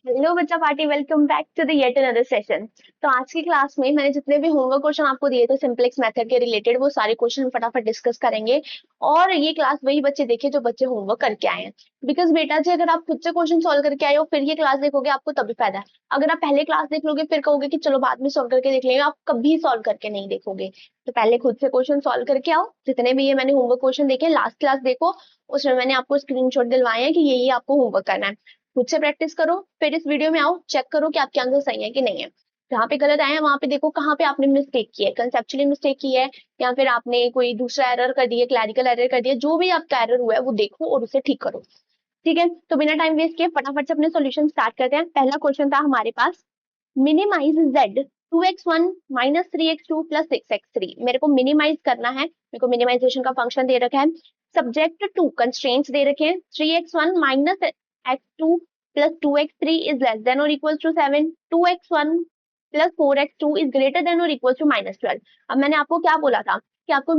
Hello बच्चा party, welcome back to the yet another session. तो आज की क्लास में मैंने जितने भी होमवर्क क्वेश्चन आपको दिए थे सिंपलेक्स मेथड के रिलेटेड, वो सारे क्वेश्चन फटाफट डिस्कस करेंगे। और ये क्लास वही बच्चे देखे जो बच्चे होमवर्क करके आए हैं। बिकॉज बेटा जी, अगर आप खुद से क्वेश्चन सॉल्व करके आए हो फिर ये क्लास देखोगे आपको तभी फायदा है। अगर आप पहले क्लास देख लोगे फिर कहोगे कि चलो बाद में सॉल्व करके देख लेंगे, आप कभी सॉल्व करके नहीं देखोगे। तो पहले खुद से क्वेश्चन सॉल्व करके आओ। जितने भी ये मैंने होमवर्क क्वेश्चन देखे लास्ट क्लास देखो, उसमें मैंने आपको स्क्रीनशॉट दिलवाए हैं कि यही आपको होमवर्क करना है। खुद से प्रैक्टिस करो, फिर इस वीडियो में आओ, चेक करो कि आपके आंसर सही है कि नहीं है। जहाँ पे गलत आए हैं वहां पे देखो कहाँ पे आपने मिस्टेक की है, कंसेप्चुअली मिस्टेक की है या फिर आपने कोई दूसरा एरर कर दिया, क्लैरिकल एरर कर दिया, जो भी आपका एरर हुआ है वो देखो और उसे ठीक करो। ठीक है, तो बिना टाइम वेस्ट किए फटाफट से अपने सॉल्यूशन स्टार्ट करते हैं। पहला क्वेश्चन था हमारे पास, minimise z 2x1 minus 3x2 plus 6x3। मेरे को मिनिमाइज करना है, मेरे को मिनिमाइजेशन का फंक्शन दे रखा है। सब्जेक्ट टू कंस्ट्रेंट्स दे रखे हैं, 3x1 minus x2 plus 2x3 is less than और equal to 7, 2x1 plus 4x2 is greater than और इक्वल टू -12। अब मैंने आपको क्या बोला था कि आपको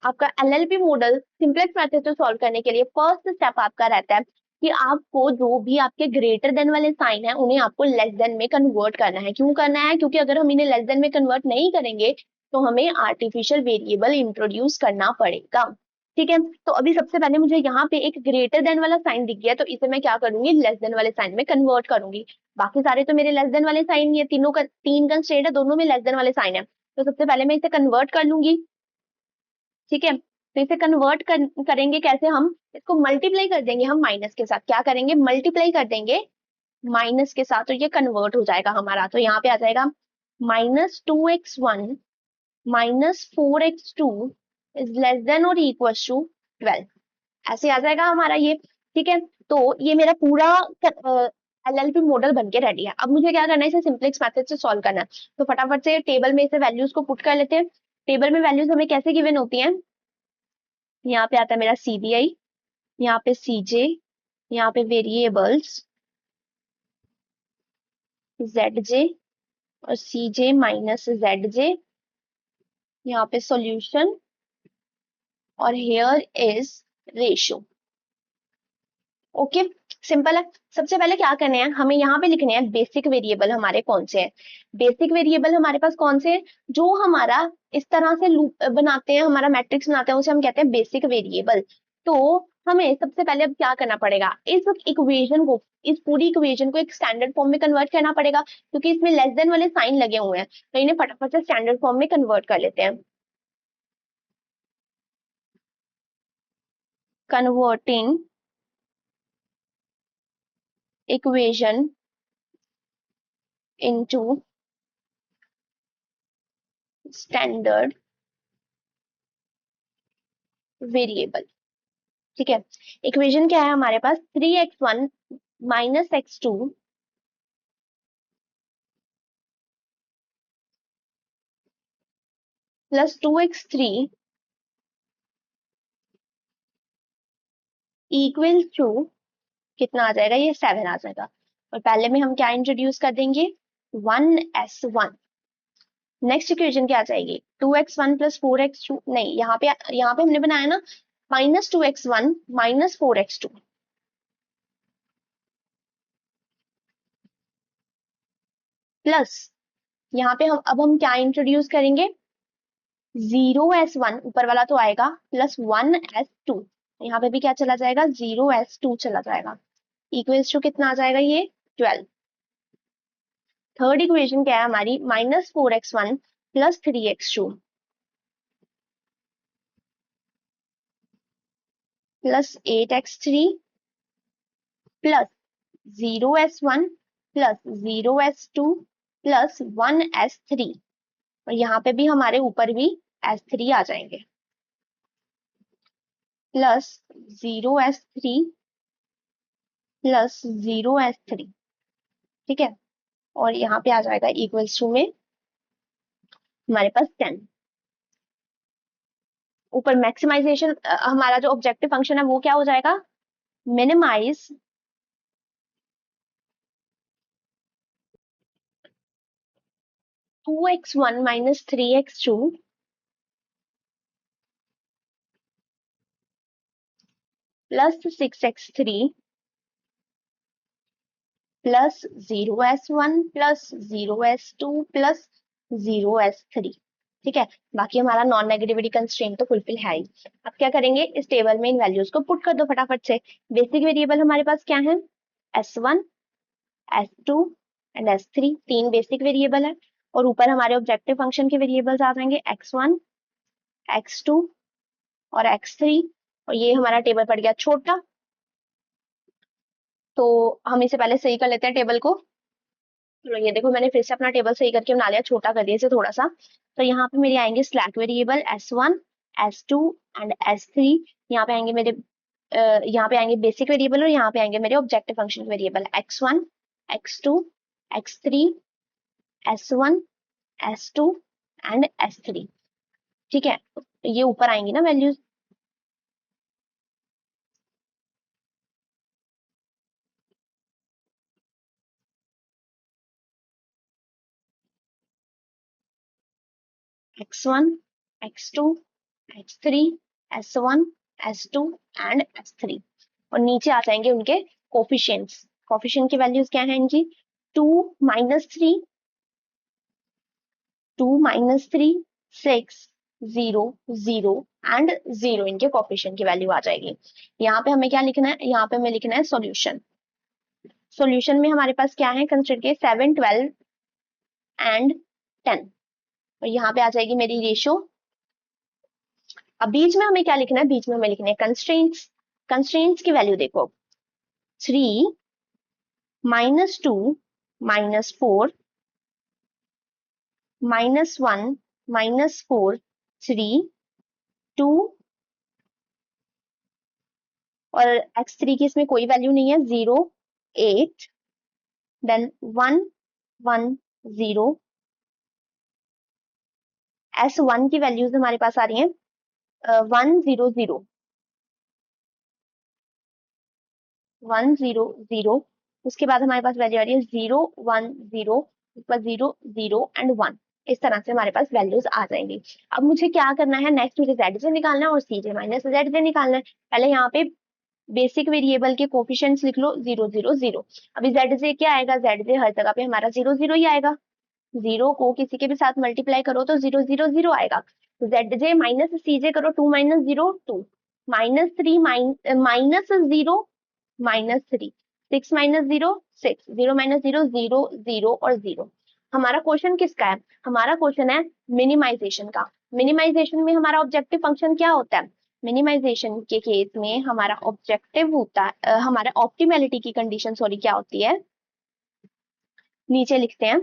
आपका एलएलपी मॉडल सिंपलेक्स मेथड से सॉल्व करने के लिए फर्स्ट स्टेप आपका रहता है कि आपको जो भी आपके ग्रेटर देन वाले साइन है उन्हें आपको लेस देन में कन्वर्ट करना है। क्यों करना है? क्योंकि अगर हम इन्हें लेस देन में कन्वर्ट नहीं करेंगे तो हमें आर्टिफिशियल वेरिएबल इंट्रोड्यूस करना पड़ेगा। ठीक है, तो अभी सबसे पहले मुझे यहाँ पे एक ग्रेटर देन वाला साइन दिख गया, तो इसे मैं क्या करूंगी, लेस देन वाले साइन में कन्वर्ट करूंगी। बाकी सारे तो मेरे लेस देन वाले साइन, ये तीनों का तीन कंस्ट्रेंट है, दोनों में लेस देन वाले साइन है, तो सबसे पहले मैं इसे कन्वर्ट कर लूंगी। ठीक है, तो इसे करेंगे कैसे, हम इसको मल्टीप्लाई कर देंगे, हम माइनस के साथ क्या करेंगे, मल्टीप्लाई कर देंगे माइनस के साथ, तो ये कन्वर्ट हो जाएगा हमारा। तो यहाँ पे आ जाएगा -2x1 -4x2 is less than और इक्वल टू 12। ऐसे आ जाएगा हमारा ये। ठीक है, तो ये मेरा पूरा एलएलपी मॉडल बन के रेडी है। अब मुझे क्या करना है, इसे सिंपलेक्स मेथड से सॉल्व करना है। तो फटाफट से टेबल में इसे वैल्यूज को पुट कर लेते हैं। टेबल में वैल्यूज हमें कैसे गिवन होती हैं, यहाँ पे आता है मेरा सीबीआई, यहाँ पे सीजे, यहाँ पे वेरिएबल्स जेड और सी जे माइनस जेड जे, यहाँ पे सॉल्यूशन और here is ratio. Okay, simple है। सबसे पहले क्या करने हैं, हमें यहाँ पे लिखने हैं बेसिक वेरिएबल हमारे कौन से हैं। बेसिक वेरिएबल हमारे पास कौन से हैं, जो हमारा इस तरह से लूप बनाते हैं, हमारा मैट्रिक्स बनाते हैं, उसे हम कहते हैं बेसिक वेरिएबल। तो हमें सबसे पहले अब क्या करना पड़ेगा, इस इक्वेशन को, इस पूरी इक्वेशन को एक स्टैंडर्ड फॉर्म में कन्वर्ट करना पड़ेगा, क्योंकि इसमें लेस देन वाले साइन लगे हुए हैं, तो इन्हें फटाफट से स्टैंडर्ड फॉर्म में कन्वर्ट कर लेते हैं। Converting equation into standard variable. ठीक है, इक्वेशन क्या है हमारे पास, 3x1 minus x2 plus 2x3 equal to कितना आ जाएगा, ये 7 आ जाएगा। और पहले में हम क्या इंट्रोड्यूस कर देंगे, 1s1। नेक्स्ट इक्वेशन क्या आ जाएगी, 2x1 प्लस 4x2, नहीं यहाँ पे हमने बनाया ना -2x1 -4x2 प्लस, यहाँ पे हम क्या इंट्रोड्यूस करेंगे, 0s1 ऊपर वाला तो आएगा प्लस 1s2, यहाँ पे भी क्या चला जाएगा, 0s2 चला जाएगा, इक्वल्स टू कितना आ जाएगा, ये 12। थर्ड इक्वेशन क्या है हमारी, -4x1 plus 3x2 plus 8x3 plus 0s1 plus 0s2 plus 1s3, और यहाँ पे भी हमारे ऊपर भी s3 आ जाएंगे, प्लस 0s3 प्लस 0s3। ठीक है, और यहाँ पे आ जाएगा इक्वल्स टू में हमारे पास 10। ऊपर मैक्सिमाइजेशन, हमारा जो ऑब्जेक्टिव फंक्शन है वो क्या हो जाएगा, minimise 2x1 minus 3x2 plus 6x3 plus 0s1 plus 0s2 plus 0s3। ठीक है, बाकी हमारा नॉन नेगेटिविटी कंस्ट्रेंट तो फुलफिल है ही। अब क्या करेंगे, इस टेबल में इन वैल्यूज को पुट कर दो फटाफट से। बेसिक वेरिएबल हमारे पास क्या है, s1, s2 एंड s3, तीन बेसिक वेरिएबल है। और ऊपर हमारे ऑब्जेक्टिव फंक्शन के वेरिएबल्स आ जाएंगे x1, x2 और x3। और ये हमारा टेबल पड़ गया छोटा, तो हम इसे पहले सही कर लेते हैं टेबल को। चलो ये देखो, मैंने फिर से अपना टेबल सही करके बना लिया, छोटा कर दिया इसे थोड़ा सा। तो यहाँ पे मेरे आएंगे slack variable s1, s2 and s3। यहाँ पे आएंगे मेरे यहाँ पे आएंगे बेसिक वेरिएबल, और यहाँ पे आएंगे मेरे objective function variable x1, x2, x3, s1, s2 and s3। ठीक है, ये ऊपर आएंगी ना values. x1, x2, x3, s1, s2 and s3। और नीचे आ जाएंगे उनके कोफिशिएंट्स। कोफिशिएंट की वैल्यूज क्या है इनकी, 2 - 3, 2 - 3, 6, 0, 0 एंड 0, इनके कोफिशिएंट की वैल्यू आ जाएगी। यहाँ पे हमें क्या लिखना है, यहाँ पे हमें लिखना है सॉल्यूशन। सॉल्यूशन में हमारे पास क्या है, कंसिडर के 7, 12 एंड 10। और यहाँ पे आ जाएगी मेरी रेशो। अब बीच में हमें क्या लिखना है, बीच में हमें लिखना है कंस्ट्रेंट्स। कंस्ट्रेंट्स की वैल्यू देखो, 3 - 2 - 4 -1 -4 3 2। और x3 की इसमें कोई वैल्यू नहीं है, 0 8 देन 1 1 0। s1 की वैल्यूज हमारे पास आ रही हैं 1 0 0 1 0 0। उसके बाद हमारे पास वैल्यू आ रही है 0 1 0, उसके बाद 0 0 एंड 1। इस तरह से हमारे पास वैल्यूज आ जाएंगी। अब मुझे क्या करना है, नेक्स्ट मुझे जेड से निकालना है और सीजे माइनस जेड से निकालना है। पहले यहाँ पे बेसिक वेरिएबल के कोफिशिएंट्स लिख लो, 0 0 0। अभी जेड से क्या आएगा, जेड से हर जगह पे हमारा 0 0 ही आएगा। 0 को किसी के भी साथ मल्टीप्लाई करो तो 0 0 0 आएगा। जेड जे माइनस सीजे करो, 2 - 0 2, -3 -0 -3, 6 - 0 6, 0 - 0 0 0 और 0। हमारा क्वेश्चन किसका है, हमारा क्वेश्चन है मिनिमाइजेशन का। मिनिमाइजेशन में हमारा ऑब्जेक्टिव फंक्शन क्या होता है, मिनिमाइजेशन के केस में हमारा ऑब्जेक्टिव होता है हमारा ऑप्टिमैलिटी की कंडीशन, सॉरी, क्या होती है, नीचे लिखते हैं,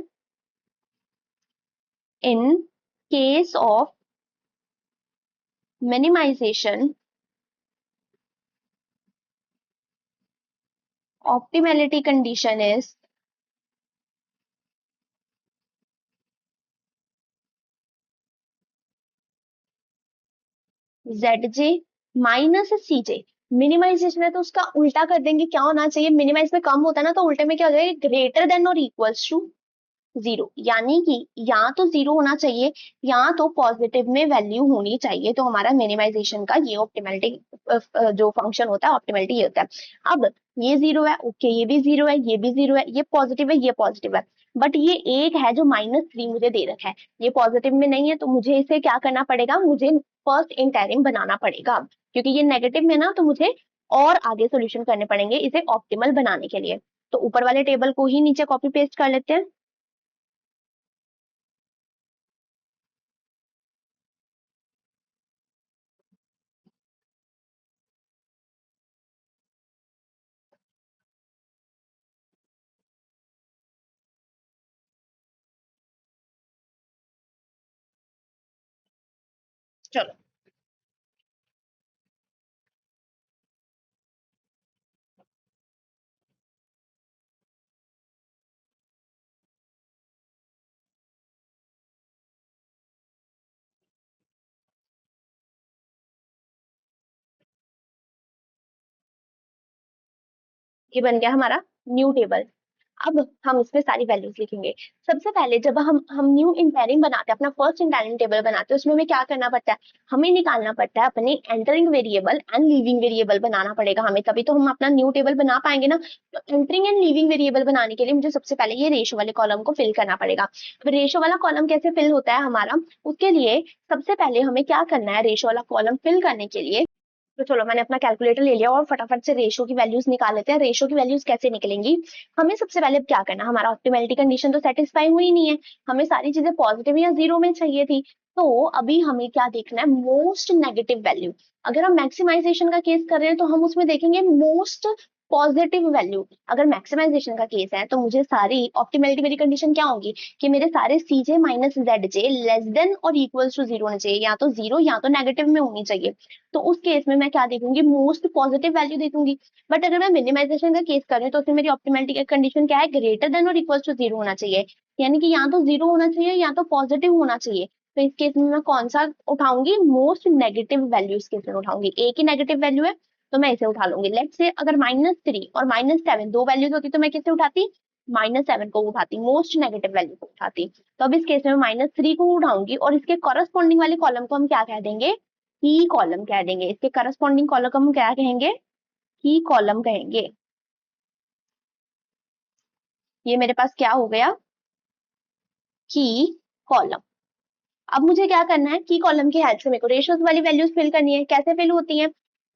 in case of minimisation optimality condition is zj minus cj। Minimisation है तो उसका उल्टा कर देंगे, क्या होना चाहिए, मिनिमाइज में कम होता है ना, तो उल्टे में क्या हो जाएगा, ग्रेटर देन और इक्वल्स टू 0। यानी कि या तो 0 होना चाहिए या तो पॉजिटिव में वैल्यू होनी चाहिए। तो हमारा मिनिमाइजेशन का ये ऑप्टिमलिटी जो फंक्शन होता है, ऑप्टिमलिटी ये होता है। अब ये 0 है, ओके, ये भी 0 है, ये भी 0 है, ये पॉजिटिव है, ये पॉजिटिव है। बट ये एक है जो -3 मुझे दे रखा है, ये पॉजिटिव में नहीं है, तो मुझे इसे क्या करना पड़ेगा, मुझे फर्स्ट इंटरिम बनाना पड़ेगा। क्योंकि ये नेगेटिव में ना, तो मुझे और आगे सोल्यूशन करने पड़ेंगे इसे ऑप्टिमल बनाने के लिए। तो ऊपर वाले टेबल को ही नीचे कॉपी पेस्ट कर लेते हैं। चलो, ये बन गया हमारा न्यू टेबल। अब हम इसमें सारी वैल्यूज लिखेंगे। सबसे पहले जब हम न्यू इंपेयरिंग बनाते हैं, अपना फर्स्ट इंपेयरिंग टेबल बनाते हैं, उसमें हमें क्या करना पड़ता है, हमें निकालना पड़ता है अपने entering variable and leaving variable बनाना पड़ेगा हमें, तभी तो हम अपना न्यू टेबल बना पाएंगे ना। तो एंटरिंग एंड लीविंग वेरिएबल बनाने के लिए मुझे सबसे पहले ये रेशो वाले कॉलम को फिल करना पड़ेगा। अब रेशो वाला कॉलम कैसे फिल होता है हमारा, उसके लिए सबसे पहले हमें क्या करना है, रेशो वाला कॉलम फिल करने के लिए, तो चलो मैंने अपना कैलकुलेटर ले लिया और फटाफट से रेशो की वैल्यूज निकाल लेते हैं। रेशो की वैल्यूज कैसे निकलेंगी, हमें सबसे पहले क्या करना, हमारा ऑप्टिमैलिटी कंडीशन तो सेटिस्फाई हुई नहीं है, हमें सारी चीजें पॉजिटिव या जीरो में चाहिए थी। तो अभी हमें क्या देखना है, मोस्ट नेगेटिव वैल्यू। अगर हम मैक्सिमाइजेशन का केस कर रहे हैं तो हम उसमें देखेंगे मोस्ट पॉजिटिव वैल्यू। अगर मैक्सिमाइजेशन का केस है तो मुझे सारी ऑप्टिमैलिटी मेरी कंडीशन क्या होगी कि मेरे सारे सीजे minus Z J less than और इक्वल टू जीरो होने चाहिए, या तो जीरो या तो नेगेटिव में होनी चाहिए। तो उस केस में मैं क्या देखूंगी, मोस्ट पॉजिटिव वैल्यू देखूंगी। बट अगर मैं मिनिमाइजेशन का केस कर रही हूँ तो उसमें मेरी ऑप्टिमैलिटी कंडीशन क्या है, ग्रेटर देन और इक्वल टू जीरो होना चाहिए, यानी कि या तो जीरो होना चाहिए या तो पॉजिटिव होना चाहिए। तो इस केस में मैं कौन सा उठाऊंगी, मोस्ट नेगेटिव वैल्यू इस केस में उठाऊंगी। एक ही नेगेटिव वैल्यू है तो मैं इसे उठा लूंगी। लेट्स से अगर -3 और -7 दो वैल्यूज होती तो मैं किसे उठाती, -7 को उठाती, मोस्ट नेगेटिव वैल्यू को उठाती। तो अब इस केस में -3 को उठाऊंगी और इसके कॉरस्पॉन्डिंग वाले कॉलम को हम क्या कह देंगे, की कॉलम कह देंगे। इसके करस्पॉन्डिंग कॉलम को हम क्या कहेंगे, की कॉलम कहेंगे। ये मेरे पास क्या हो गया, की कॉलम। अब मुझे क्या करना है, की कॉलम की हेल्प से मेरे को रेशियोज वाली वैल्यूज फिल करनी है। कैसे फिल होती है,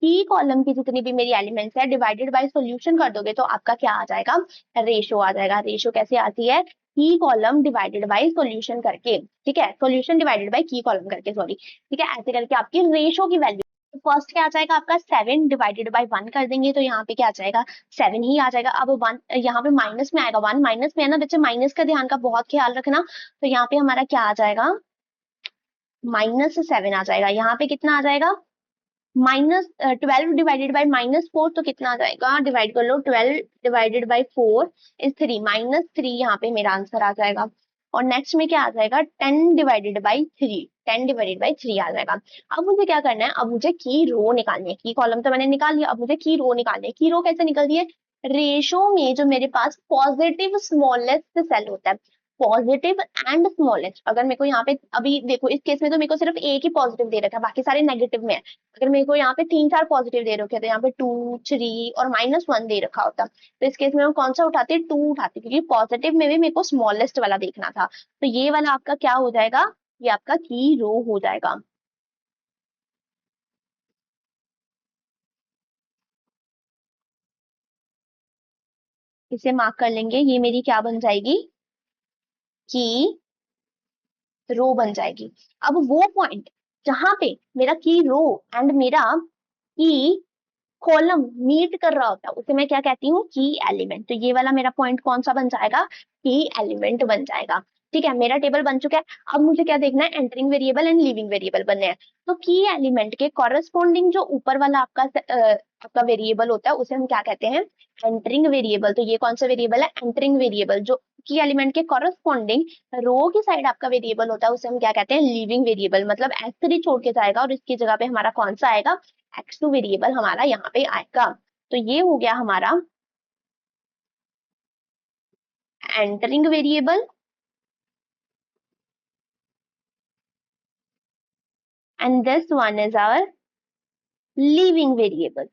की कॉलम की जितनी भी मेरी एलिमेंट्स है डिवाइडेड बाय सॉल्यूशन कर दोगे तो आपका क्या आ जाएगा, रेशो आ जाएगा। रेशो कैसे आती है, की कॉलम डिवाइडेड बाय सॉल्यूशन करके, ठीक है, सॉल्यूशन डिवाइडेड बाय की कॉलम करके, सॉरी, ठीक है, ऐसे करके आपकी रेशो की वैल्यू। तो फर्स्ट क्या आ जाएगा आपका, 7 डिवाइडेड बाय 1 कर देंगे तो यहाँ पे क्या आ जाएगा, 7 ही आ जाएगा। अब 1 यहाँ पे माइनस में आएगा, 1 माइनस में है ना बच्चे, माइनस का ध्यान का बहुत ख्याल रखना। तो यहाँ पे हमारा क्या आ जाएगा, -7 आ जाएगा। यहाँ पे कितना आ जाएगा, -12 डिवाइडेड बाय -4 तो कितना आ जाएगा, डिवाइड कर लो, 12 डिवाइडेड बाय 4 इज 3, -3 यहाँ पे मेरा आंसर आ जाएगा। और नेक्स्ट में क्या आ जाएगा, 10 डिवाइडेड बाय 3, 10 डिवाइडेड बाय 3 आ जाएगा। अब मुझे क्या करना है, अब मुझे की रो निकालनी है। की कॉलम तो मैंने निकाल लिया, अब मुझे की रो निकालनी है। की रो कैसे निकलती है, रेशो में जो मेरे पास पॉजिटिव स्मॉलेस्ट सेल होता है, पॉजिटिव एंड स्मॉलेस्ट। अगर मेरे को यहाँ पे अभी देखो इस केस में तो मेरे को सिर्फ एक ही पॉजिटिव दे रखा है, बाकी सारे नेगेटिव में है। अगर मेरे को यहाँ पे 3-4 पॉजिटिव दे रखे थे, यहाँ पे 2, 3 और -1 दे रखा होता, तो इस केस में हम कौन सा उठाते, 2 उठाते, क्योंकि पॉजिटिव में भी मेरे को स्मॉलेस्ट वाला देखना था। तो ये वाला आपका क्या हो जाएगा, ये आपका की रो हो जाएगा। इसे मार्क कर लेंगे, ये मेरी क्या बन जाएगी, की रो बन जाएगी। अब वो पॉइंट जहां पे मेरा की रो एंड मेरा की कॉलम मीट कर रहा होता है उसे मैं क्या कहती हूँ, की एलिमेंट। तो ये वाला मेरा पॉइंट कौन सा बन जाएगा, की एलिमेंट बन जाएगा। ठीक है, मेरा टेबल बन चुका है। अब मुझे क्या देखना है, entering variable and leaving variable बनने हैं। तो की एलिमेंट के कॉरेस्पॉन्डिंग जो ऊपर वाला आपका वेरिएबल होता है उसे हम क्या कहते हैं, एंटरिंग वेरिएबल। तो ये कौन सा वेरिएबल है, एंटरिंग वेरिएबल। जो की एलिमेंट के कॉरेस्पॉन्डिंग रो की साइड आपका वेरिएबल होता है उसे हम क्या कहते हैं, लिविंग वेरिएबल। मतलब S3 छोड़ के जाएगा और इसकी जगह पे हमारा कौन सा आएगा, x2 वेरिएबल हमारा यहाँ पे आएगा। तो ये हो गया हमारा entering variable and this one is our leaving variable.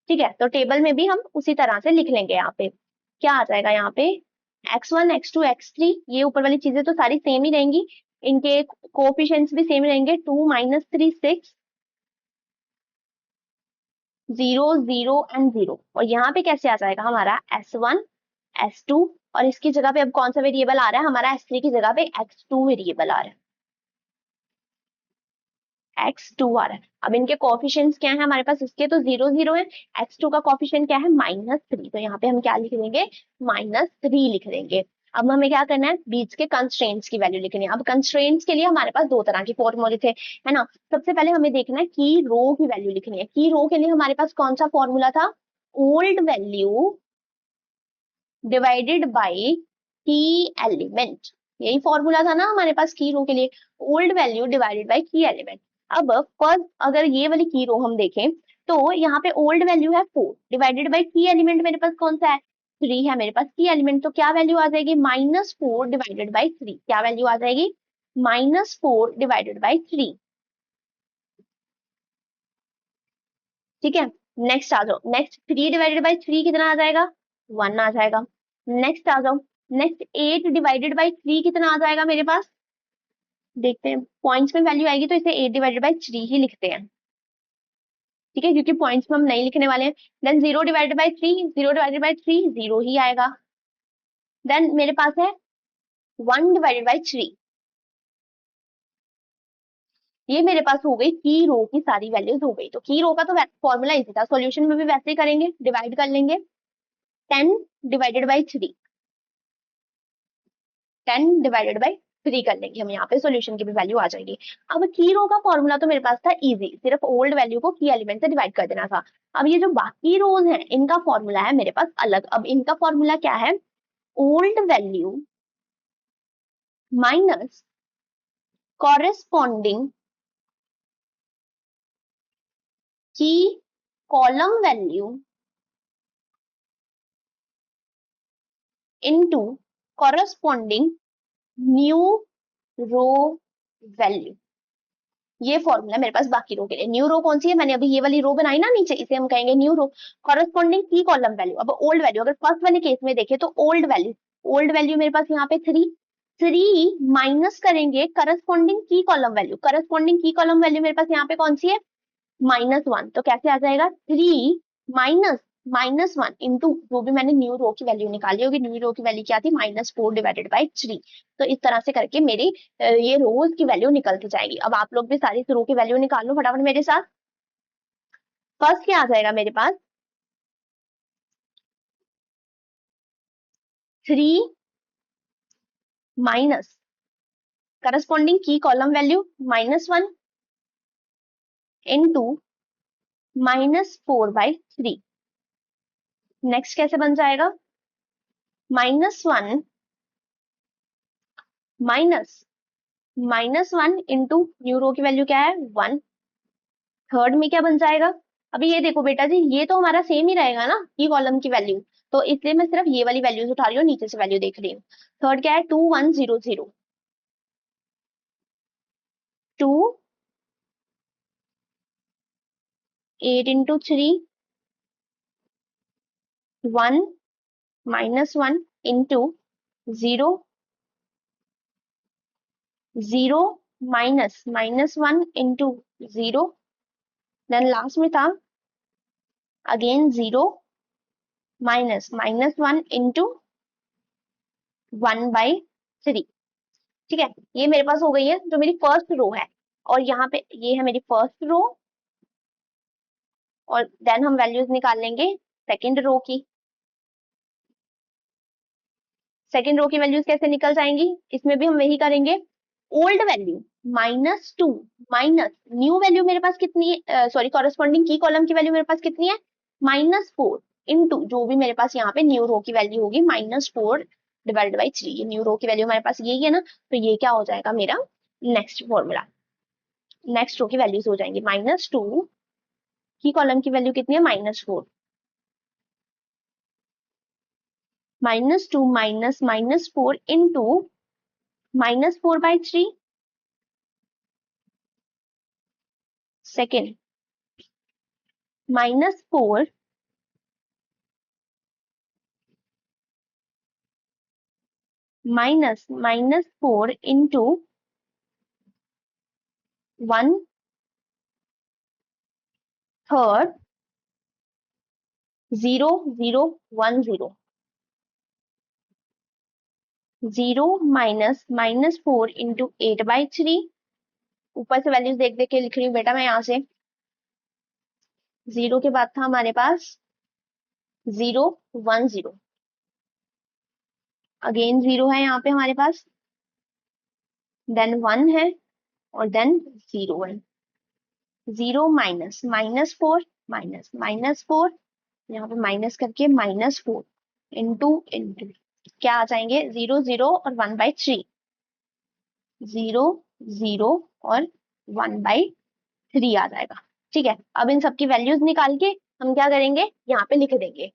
ठीक है, तो टेबल में भी हम उसी तरह से लिख लेंगे। यहाँ पे क्या आ जाएगा, यहाँ पे x1 x2 x3, ये ऊपर वाली चीजें तो सारी सेम ही रहेंगी, इनके कोएफिशिएंट्स भी सेम रहेंगे, 2 -3 6 0 0 एंड 0। और यहाँ पे कैसे आ जाएगा हमारा S1 S2, और इसकी जगह पे अब कौन सा वेरिएबल आ रहा है, हमारा S3 की जगह पे x2 वेरिएबल आ रहा है, x2 आ रहा है। अब इनके कोएफिशिएंट्स क्या है हमारे पास, इसके तो 0 0 है, x2 का कोएफिशिएंट क्या है, -3, तो यहाँ पे हम क्या लिख देंगे, -3 लिख देंगे। अब हमें क्या करना है, बीच के कंस्ट्रेंट्स की वैल्यू लिखनी है। अब कंस्ट्रेंट्स के लिए हमारे पास दो तरह के फॉर्मूले थे, है ना। सबसे पहले हमें देखना है की रो की वैल्यू लिखनी है। की रो के लिए हमारे पास कौन सा फॉर्मूला था, ओल्ड वैल्यू डिवाइडेड बाय की एलिमेंट। यही फॉर्मूला था ना हमारे पास की रो के लिए, ओल्ड वैल्यू डिवाइडेड बाय की एलिमेंट। अब फर्स्ट अगर ये वाली की रो हम देखें तो यहाँ पे ओल्ड वैल्यू है 4 डिवाइडेड बाय की एलिमेंट मेरे पास कौन सा है, 3 है मेरे पास की एलिमेंट, तो क्या वैल्यू आ जाएगी, -4 डिवाइडेड बाई 3। क्या वैल्यू आ जाएगी, -4 डिवाइडेड बाई 3। ठीक है, नेक्स्ट आ जाओ, नेक्स्ट 3 डिवाइडेड बाई 3 कितना आ जाएगा, 1 आ जाएगा। नेक्स्ट आ जाओ, नेक्स्ट 8 डिवाइडेड बाई 3 कितना आ जाएगा मेरे पास, देखते हैं पॉइंट्स में वैल्यू आएगी तो इसे 8 डिवाइडेड बाई 3 ही लिखते हैं। ठीक है, क्योंकि पॉइंट्स में हम नहीं लिखने वाले हैं। Then 0 divided by 3, 0 divided by 3 0 ही आएगा। देन मेरे पास है 1 डिवाइडेड बाई 3। ये मेरे पास हो गई की रो की सारी वैल्यूज हो गई। तो की रो का तो फॉर्मूला इजी था, सॉल्यूशन में भी वैसे ही करेंगे, डिवाइड कर लेंगे। 10 डिवाइडेड बाई 3, 10 डिवाइडेड बाई 3 कर लेंगे हम, यहाँ पे सॉल्यूशन की भी वैल्यू आ जाएगी। अब की रो का फॉर्मूला तो मेरे पास था इजी, सिर्फ ओल्ड वैल्यू को की एलिमेंट से डिवाइड कर देना था। अब ये जो बाकी रोज हैं इनका फॉर्मूला है मेरे पास अलग। अब इनका फॉर्मूला क्या है, ओल्ड वैल्यू माइनस कॉरेस्पॉन्डिंग की column value into corresponding new row value. ये फॉर्मूला मेरे पास बाकी रो के लिए। न्यू रो कौन सी है, मैंने अभी ये वाली रो बनाई ना नीचे, इसे हम कहेंगे न्यू रो। कॉरेस्पॉन्डिंग की कॉलम वैल्यू, अब ओल्ड वैल्यू अगर फर्स्ट वाले केस में देखे तो ओल्ड वैल्यू, ओल्ड वैल्यू मेरे पास यहाँ पे 3, 3 माइनस करेंगे करस्पॉन्डिंग की कॉलम वैल्यू। करस्पॉन्डिंग की कॉलम वैल्यू मेरे पास यहाँ पे कौन सी है, -1। तो कैसे आ जाएगा, 3 माइनस -1 इंटू जो भी मैंने न्यू रो की वैल्यू निकाली होगी, न्यू रो की वैल्यू क्या थी, -4 डिवाइडेड बाई 3। तो इस तरह से करके मेरी ये रोज की वैल्यू निकलती जाएगी। अब आप लोग भी सारी रो की वैल्यू निकाल लो फटाफट मेरे साथ। फर्स्ट क्या आ जाएगा मेरे पास, 3 माइनस करस्पॉन्डिंग की कॉलम वैल्यू -1 इंटू -4/3। नेक्स्ट कैसे बन जाएगा, -1 माइनस -1 इंटू न्यू रो की वैल्यू क्या है, 1। थर्ड में क्या बन जाएगा, अभी ये देखो बेटा जी, ये तो हमारा सेम ही रहेगा ना की कॉलम की वैल्यू, तो इसलिए मैं सिर्फ ये वाली वैल्यूज उठा रही हूँ, नीचे से वैल्यू देख रही हूँ। थर्ड क्या है, 2100, 2 8 into 3, 1 -1 into 0, 0 -1 into 0। Then last में था अगेन 0 -1 इंटू 1/3। ठीक है, ये मेरे पास हो गई है जो मेरी फर्स्ट रो है। और यहाँ पे ये है मेरी फर्स्ट रो, और देन हम वैल्यूज निकाल लेंगे सेकंड रो की। सेकंड रो की वैल्यूज कैसे निकल जाएंगी, इसमें भी हम वही करेंगे। Old value -2 minus new value मेरे पास कितनी है, सॉरी कॉरेस्पॉन्डिंग की कॉलम की वैल्यू मेरे पास कितनी है, -4 इंटू जो भी मेरे पास यहाँ पे न्यू रो की वैल्यू होगी, -4 डिवाइडेड बाई 3। ये न्यू रो की वैल्यू हमारे पास यही है ना, तो ये क्या हो जाएगा मेरा नेक्स्ट फॉर्मूला। नेक्स्ट रो की वैल्यूज हो जाएंगी, -2 की कॉलम की वैल्यू कितनी है, -4, -2 minus -4 into -4/3। Second -4 -4 into 1/3, 0 0 1 0, 0 -4 into 8/3। ऊपर से वैल्यूज देख देख के लिख रही हूँ बेटा मैं यहाँ से। 0 के बाद था हमारे पास 0 1 0, अगेन 0 है यहाँ पे हमारे पास, देन 1 है, और देन 0 है। 0 -4 -4, यहाँ पे माइनस करके -4 इंटू इंटू क्या आ जाएंगे, 0 0 और 1/3, 0 0 और 1/3 आ जाएगा। ठीक है, अब इन सबकी वैल्यूज निकाल के हम क्या करेंगे, यहाँ पे लिख देंगे।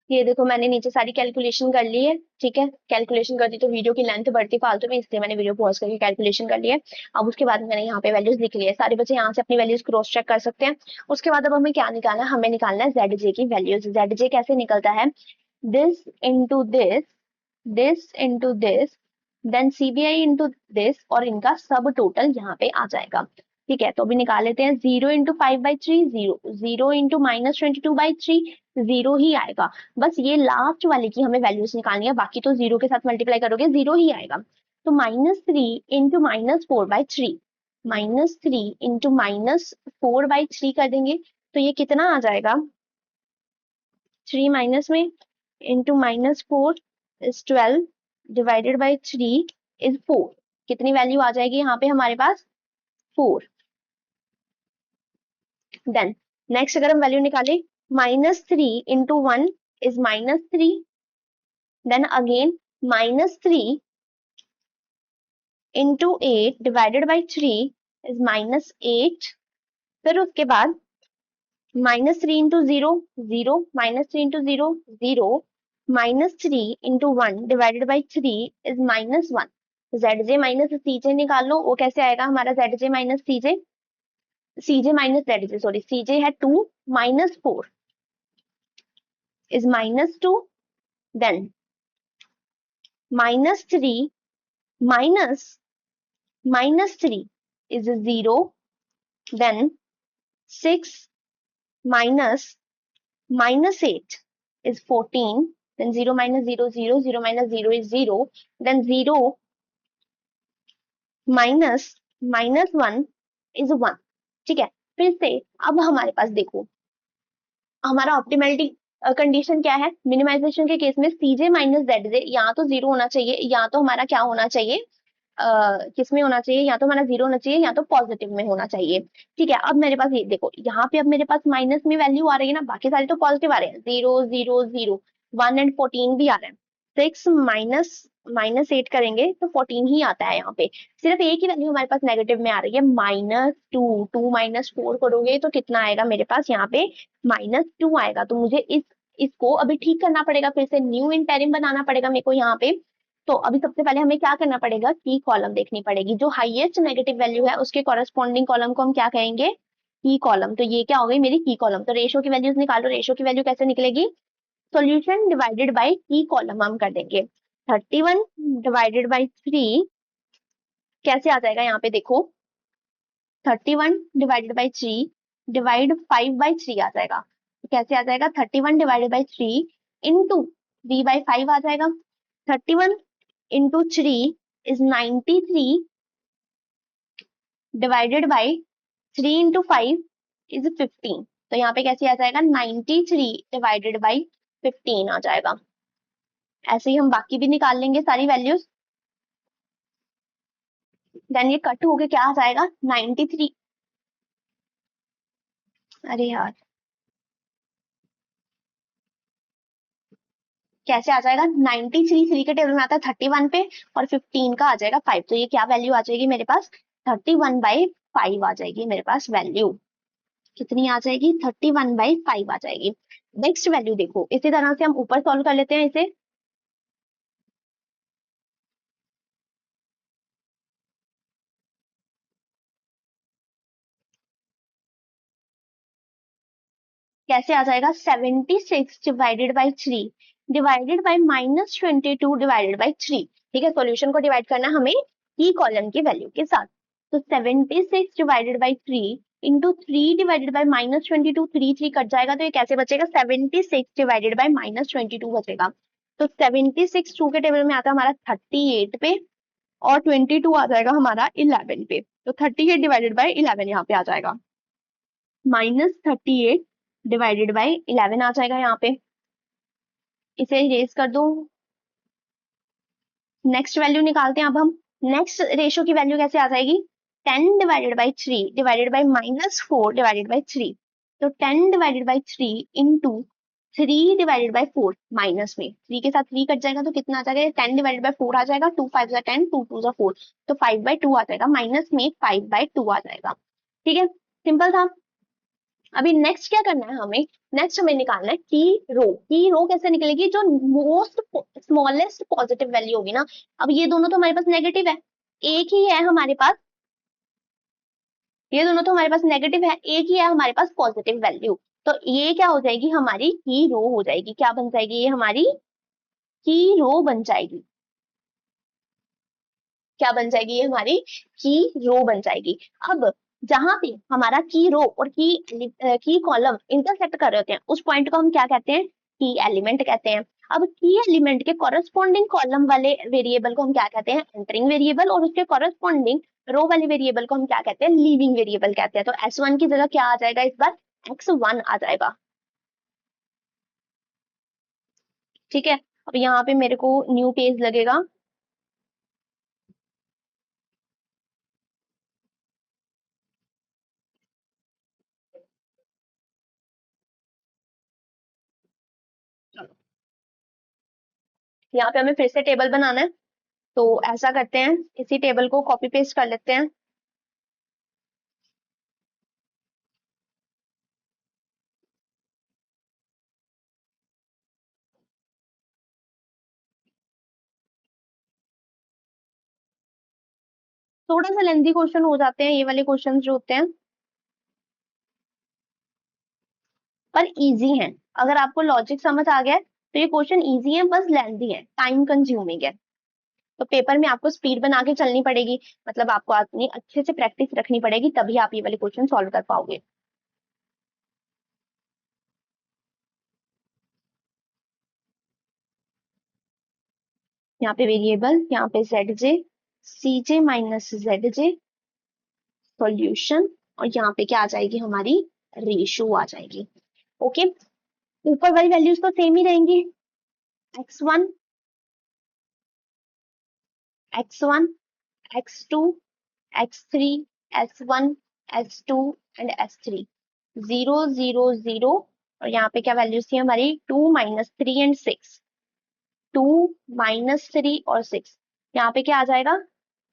ये देखो मैंने नीचे सारी कैलकुलेशन कर ली है, ठीक है। कैलकुलेशन कर दी तो वीडियो की लेंथ बढ़ती फालतू में, इसलिए मैंने वीडियो पॉज करके कैलकुलेशन कर लिया है। अब उसके बाद मैंने यहाँ पे वैल्यूज लिख ली है, सारे बच्चे यहाँ से अपनी वैल्यूज क्रॉस चेक कर सकते हैं। उसके बाद अब हमें क्या निकालना है, हमें निकालना है ZJ की वैल्यूज। ZJ कैसे निकलता है, this into this, this into this, then CBI into this, और इनका सब टोटल यहाँ पे आ जाएगा। ठीक है, तो अभी निकाल लेते हैं। 0 इंटू 5/3 0, 0 इंटू -22/3 0 ही आएगा। बस ये लास्ट वाले की हमें वैल्यूज निकालनी है, बाकी तो 0 के साथ मल्टीप्लाई करोगे 0 ही आएगा। तो -3 इंटू -4/3, -3 इंटू -4/3 कर देंगे तो ये कितना आ जाएगा, 3 माइनस में into -4 is 12 divided by 3 is 4। कितनी वैल्यू आ जाएगी यहाँ पे हमारे पास, 4। देन नेक्स्ट अगर हम वैल्यू निकाले, -3 into 1 is -3, then again -3 into 8 divided by 3 is -8। फिर उसके बाद -3 into 0 0, -3 into 0 0, -3 into 1 divided by 3 is -1। ZJ minus CJ निकाल लो, वो कैसे आएगा हमारा ZJ minus CJ, CJ minus ZJ, sorry CJ है 2, -4 is -2, then -3 minus -3 is 0, then 6 minus -8 is 14, then 0 minus 0 0, 0 minus 0 is 0, then 0 minus -1 is 1। ठीक है, फिर से अब हमारे पास देखो हमारा ऑप्टिमलिटी कंडीशन क्या है, मिनिमाइजेशन के केस में CJ माइनस ZJ या तो 0 होना चाहिए, या तो हमारा क्या होना चाहिए, किस में होना चाहिए, या तो हमारा 0 होना चाहिए या तो पॉजिटिव में होना चाहिए। ठीक है, अब मेरे पास ये देखो यहाँ पे अब मेरे पास माइनस में वैल्यू आ रही है ना, बाकी सारे तो पॉजिटिव आ रहे हैं, 0 0 0, 1 एंड 14 भी आ रहे हैं। 6 माइनस -8 करेंगे तो 14 ही आता है यहाँ पे। सिर्फ एक ही वैल्यू हमारे पास नेगेटिव में आ रही है, -2, 2 -4 करोगे तो कितना आएगा मेरे पास यहाँ पे, -2 आएगा। तो मुझे इसको अभी ठीक करना पड़ेगा, फिर से न्यू इंटेरिम बनाना पड़ेगा मेरे को यहाँ पे। तो अभी सबसे पहले हमें क्या करना पड़ेगा, की कॉलम देखनी पड़ेगी, जो हाईएस्ट नेगेटिव वैल्यू है उसके कॉरेस्पॉन्डिंग कॉलम को हम क्या कहेंगे, की कॉलम। तो ये क्या हो गई मेरी की कॉलम। तो रेशो की वैल्यूज निकालो, रेशो की वैल्यू कैसे निकलेगी, सॉल्यूशन डिवाइडेड बाय की कॉलम हम कर देंगे। 31 डिवाइडेड बाय 3 कैसे आ जाएगा यहाँ पे देखो, 31 डिवाइडेड बाई 3 डिवाइड 5/3 आ जाएगा। तो कैसे आ जाएगा, 31 डिवाइडेड बाई 3 इंटू 3/5 आ जाएगा। 31 into 3 is 93 divided by 3 into 5 is 15। तो यहाँ पे कैसे आ जाएगा, 93 डिवाइडेड बाई 15 आ जाएगा। ऐसे ही हम बाकी भी निकाल लेंगे सारी वैल्यूज। देन ये कट होके क्या आ जाएगा, 93, अरे यार कैसे आ जाएगा, 93 3 के टेबल में आता है 31 पे, और 15 का आ जाएगा 5। तो ये क्या वैल्यू आ जाएगी मेरे पास, 31/5 आ जाएगी मेरे पास वैल्यू। कितनी आ जाएगी, 31/5 आ जाएगी। नेक्स्ट वैल्यू देखो, इसी तरह से हम ऊपर सॉल्व कर लेते हैं इसे। कैसे आ जाएगा, 76 divided by 3 divided by -22 divided by 3। ठीक है, सॉल्यूशन को डिवाइड करना हमें की कॉलम की वैल्यू के साथ। तो 76 divided by 3 into 3 divided by -22, 3 3 cut जाएगा तो ये कैसे बचेगा, 76 डिवाइडेड बाई -22 बचेगा। तो 76 2 के टेबल में आता है हमारा 38 पे, और 22 आ जाएगा हमारा 11 पे। तो 38 डिवाइडेड बाई 11 यहाँ पे आ जाएगा, -38 डिवाइडेड बाई 11 आ जाएगा यहाँ पे। इसे इरेज कर दो। नेक्स्ट वैल्यू निकालते हैं अब हम। नेक्स्ट रेशो की वैल्यू कैसे आ जाएगी, 10 divided by 3 divided by -4 divided by 3। तो 10 divided by 3 into 3 divided by 4, minus में 3 के साथ 3 कट जाएगा तो कितना आ जाएगा, 10 डिवाइडेड बाई 4 आ जाएगा, 2 5 10, 2 2 4, तो 5/2 आ जाएगा, माइनस में 5/2 आ जाएगा। ठीक है, सिंपल था। अभी नेक्स्ट क्या करना है हमें, नेक्स्ट हमें निकालना है की रो कैसे निकलेगी, जो मोस्ट स्मॉलेस्ट पॉजिटिव वैल्यू होगी ना। अब ये दोनों तो हमारे पास नेगेटिव है, एक ही है हमारे पास, ये दोनों तो हमारे पास नेगेटिव है, एक ही है हमारे पास पॉजिटिव वैल्यू। तो ये क्या हो जाएगी, हमारी की रो हो जाएगी, क्या बन जाएगी, ये हमारी की रो बन जाएगी, क्या बन जाएगी, ये हमारी की रो बन जाएगी। अब जहां पे हमारा की रो और की कॉलम इंटरसेक्ट कर रहे होते हैं, उस पॉइंट को हम क्या कहते हैं, की एलिमेंट कहते हैं। अब की एलिमेंट के कॉरेस्पॉन्डिंग कॉलम वाले वेरिएबल को हम क्या कहते हैं, एंटरिंग वेरिएबल, और उसके कॉरेस्पॉन्डिंग रो वाले वेरिएबल को हम क्या कहते हैं, लीविंग वेरिएबल कहते हैं। तो S1 की जगह क्या आ जाएगा, इस बार X1 आ जाएगा। ठीक है, अब यहाँ पे मेरे को न्यू पेज लगेगा। चलो, यहाँ पे हमें फिर से टेबल बनाना है, तो ऐसा करते हैं, इसी टेबल को कॉपी पेस्ट कर लेते हैं। थोड़ा सा लेंथी क्वेश्चन हो जाते हैं ये वाले क्वेश्चन जो होते हैं, पर इजी हैं। अगर आपको लॉजिक समझ आ गया है तो ये क्वेश्चन इजी है, बस लेंथी है, टाइम कंज्यूमिंग है। तो पेपर में आपको स्पीड बना के चलनी पड़ेगी, मतलब आपको अपनी अच्छे से प्रैक्टिस रखनी पड़ेगी, तभी आप ये वाले क्वेश्चन सॉल्व कर पाओगे। यहाँ पे वेरिएबल, यहाँ पे जेड जे, सी जे माइनस जेड जे सोल्यूशन, और यहाँ पे क्या आ जाएगी, हमारी रेशो आ जाएगी। ओके, ऊपर वाली वैल्यूज तो सेम ही रहेंगी, x1, x1, x2, x3, s1, s2 and s3, 0 0 0, और यहाँ पे क्या वैल्यूज थी हमारी, 2 - 3 एंड 6, 2 - 3 और 6। यहाँ पे क्या आ जाएगा,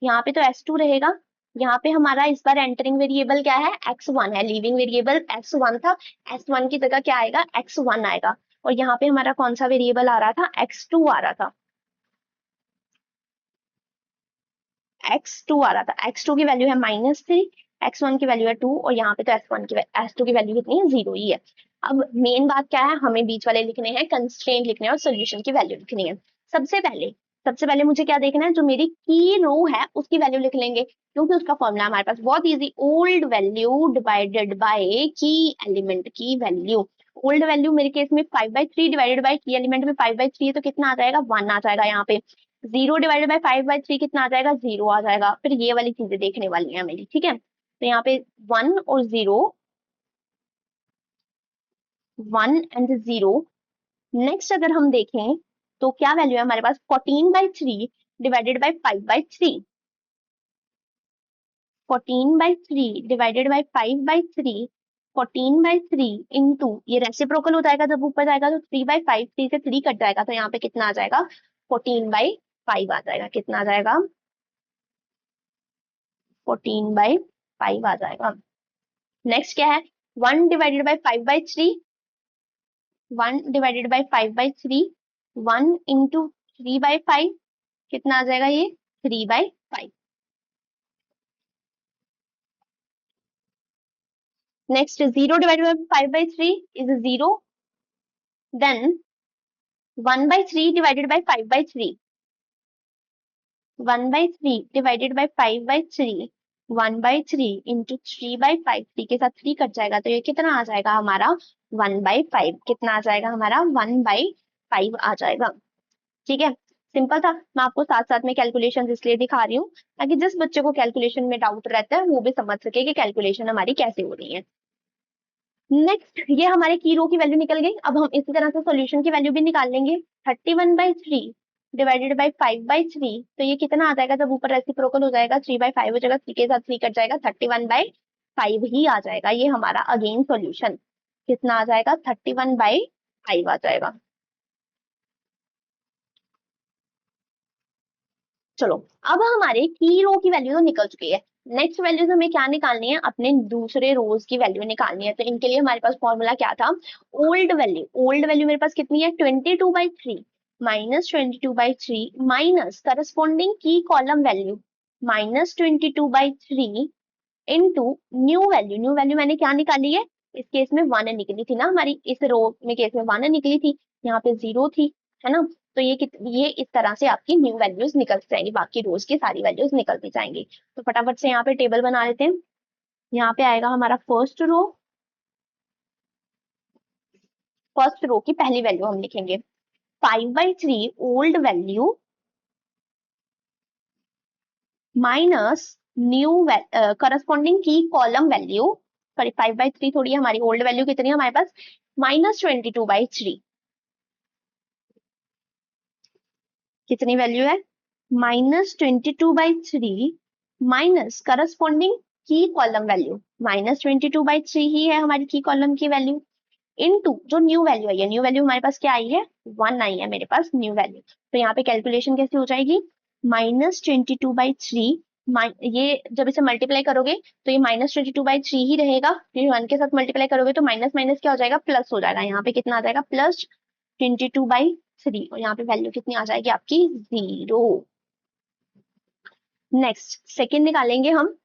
यहाँ पे तो S2 रहेगा, यहाँ पे हमारा इस बार एंटरिंग वेरिएबल क्या है, X1 है, लीविंग वेरिएबल X1 था, S1 की जगह क्या आएगा, X1 आएगा। और यहाँ पे हमारा कौन सा वेरिएबल आ रहा था, X2 आ रहा था, X2 आ रहा था, X2 की वैल्यू है -3, X1 की वैल्यू है 2, और यहाँ पे तो S2 की वैल्यू कितनी है, 0 ही है। अब मेन बात क्या है, हमें बीच वाले लिखने हैं, कंस्ट्रेंट लिखने हैं और सोल्यूशन की वैल्यू लिखनी है। सबसे पहले सबसे पहले मुझे क्या देखना है, जो मेरी की रो है उसकी वैल्यू लिख लेंगे, क्योंकि उसका फॉर्मूला हमारे पास बहुत easy, old value divided by की एलिमेंट की वैल्यू। ओल्ड वैल्यू मेरे केस में 5/3 डिवाइडेड बाय की एलिमेंट में 5/3 है, तो कितना आ जाएगा, 1 आ जाएगा। यहाँ पे 0 डिवाइडेड बाय 5/3 कितना आ जाएगा, 0 आ जाएगा। फिर ये वाली चीजें देखने वाली है मेरी, ठीक है। तो यहाँ पे 1 और 0, 1 एंड 0। नेक्स्ट अगर हम देखें तो क्या वैल्यू है हमारे पास, 14/3 divided by 5/3, 14/3 divided by 5/3, 14/3 into, ये रेसिप्रोकल हो जाएगा, जब ऊपर जाएगा तो 3/5, 3 से 3 कट जाएगा, तो यहाँ पे कितना आ जाएगा, 14/5 आ जाएगा। कितना आ जाएगा, 14/5 आ जाएगा। नेक्स्ट क्या है, 1 divided by 5/3, 1 divided by 5/3, 1 into 3/5, कितना आ जाएगा ये, 3/5। Next 0 divided by 5/3 is 0, then 1/3 divided by 5/3, 1/3 divided by 5/3, 1/3 into 3/5, 3 के साथ 3 कट जाएगा, तो ये कितना आ जाएगा हमारा, 1/5। कितना आ जाएगा हमारा, 1/5 आ जाएगा। ठीक है, सिंपल था। मैं आपको साथ साथ में कैलकुलेशन इसलिए दिखा रही हूँ, ताकि जिस बच्चे को कैलकुलेशन में डाउट रहता है वो भी समझ सके कि कैलकुलेशन हमारी कैसे हो रही है। नेक्स्ट, ये हमारे की रो की वैल्यू निकल गई। अब हम इसी तरह से सॉल्यूशन की वैल्यू भी निकाल लेंगे। 31/3 डिवाइडेड बाई 5/3, तो ये कितना आ जाएगा, जब ऊपर रेसिप्रोकल हो जाएगा 3/5 हो जाएगा, 3 के साथ 3 कट जाएगा, 31/5 ही आ जाएगा। ये हमारा अगेन सॉल्यूशन कितना आ जाएगा, 31/5 आ जाएगा। चलो, अब हमारे की रो की वैल्यू तो निकल चुकी है। नेक्स्ट वैल्यूज हमें क्या निकालनी है, अपने दूसरे रोज की वैल्यू निकालनी है। तो इनके लिए हमारे पास फॉर्मूला क्या था, ओल्ड वैल्यू मेरे पास कितनी है 22/3 माइनस 22/3 माइनस करस्पॉन्डिंग की column value minus 22/3 into new value मैंने क्या निकाली है, इस केस में 1 निकली थी ना हमारी, इस रो में केस में 1 निकली थी, यहाँ पे 0 थी, है ना। तो ये इस तरह से आपकी न्यू वैल्यूज निकल जाएंगी, बाकी रोज की सारी वैल्यूज निकलती जाएंगी। तो फटाफट से यहाँ पे टेबल बना लेते हैं। यहाँ पे आएगा हमारा फर्स्ट रो की पहली वैल्यू हम लिखेंगे 5/3 old value minus new corresponding की कॉलम वैल्यू, सॉरी 5/3 थोड़ी है हमारी, ओल्ड वैल्यू कितनी है हमारे पास -22/3, कितनी वैल्यू है -22/3 माइनस करस्पॉन्डिंग की कॉलम वैल्यू -22/3 ही है हमारी की कॉलम की वैल्यू, इनटू जो न्यू वैल्यू है, न्यू वैल्यू हमारे पास क्या आई है 1 आई है मेरे पास न्यू वैल्यू। तो यहाँ पे कैलकुलेशन कैसे हो जाएगी -22/3, ये जब इसे मल्टीप्लाई करोगे तो ये -22/3 ही रहेगा, फिर 1 के साथ मल्टीप्लाई करोगे तो माइनस माइनस क्या हो जाएगा प्लस हो जाएगा, यहाँ पे कितना आ जाएगा +22/3 और यहाँ पे वैल्यू कितनी आ जाएगी आपकी 0। नेक्स्ट सेकेंड निकालेंगे हम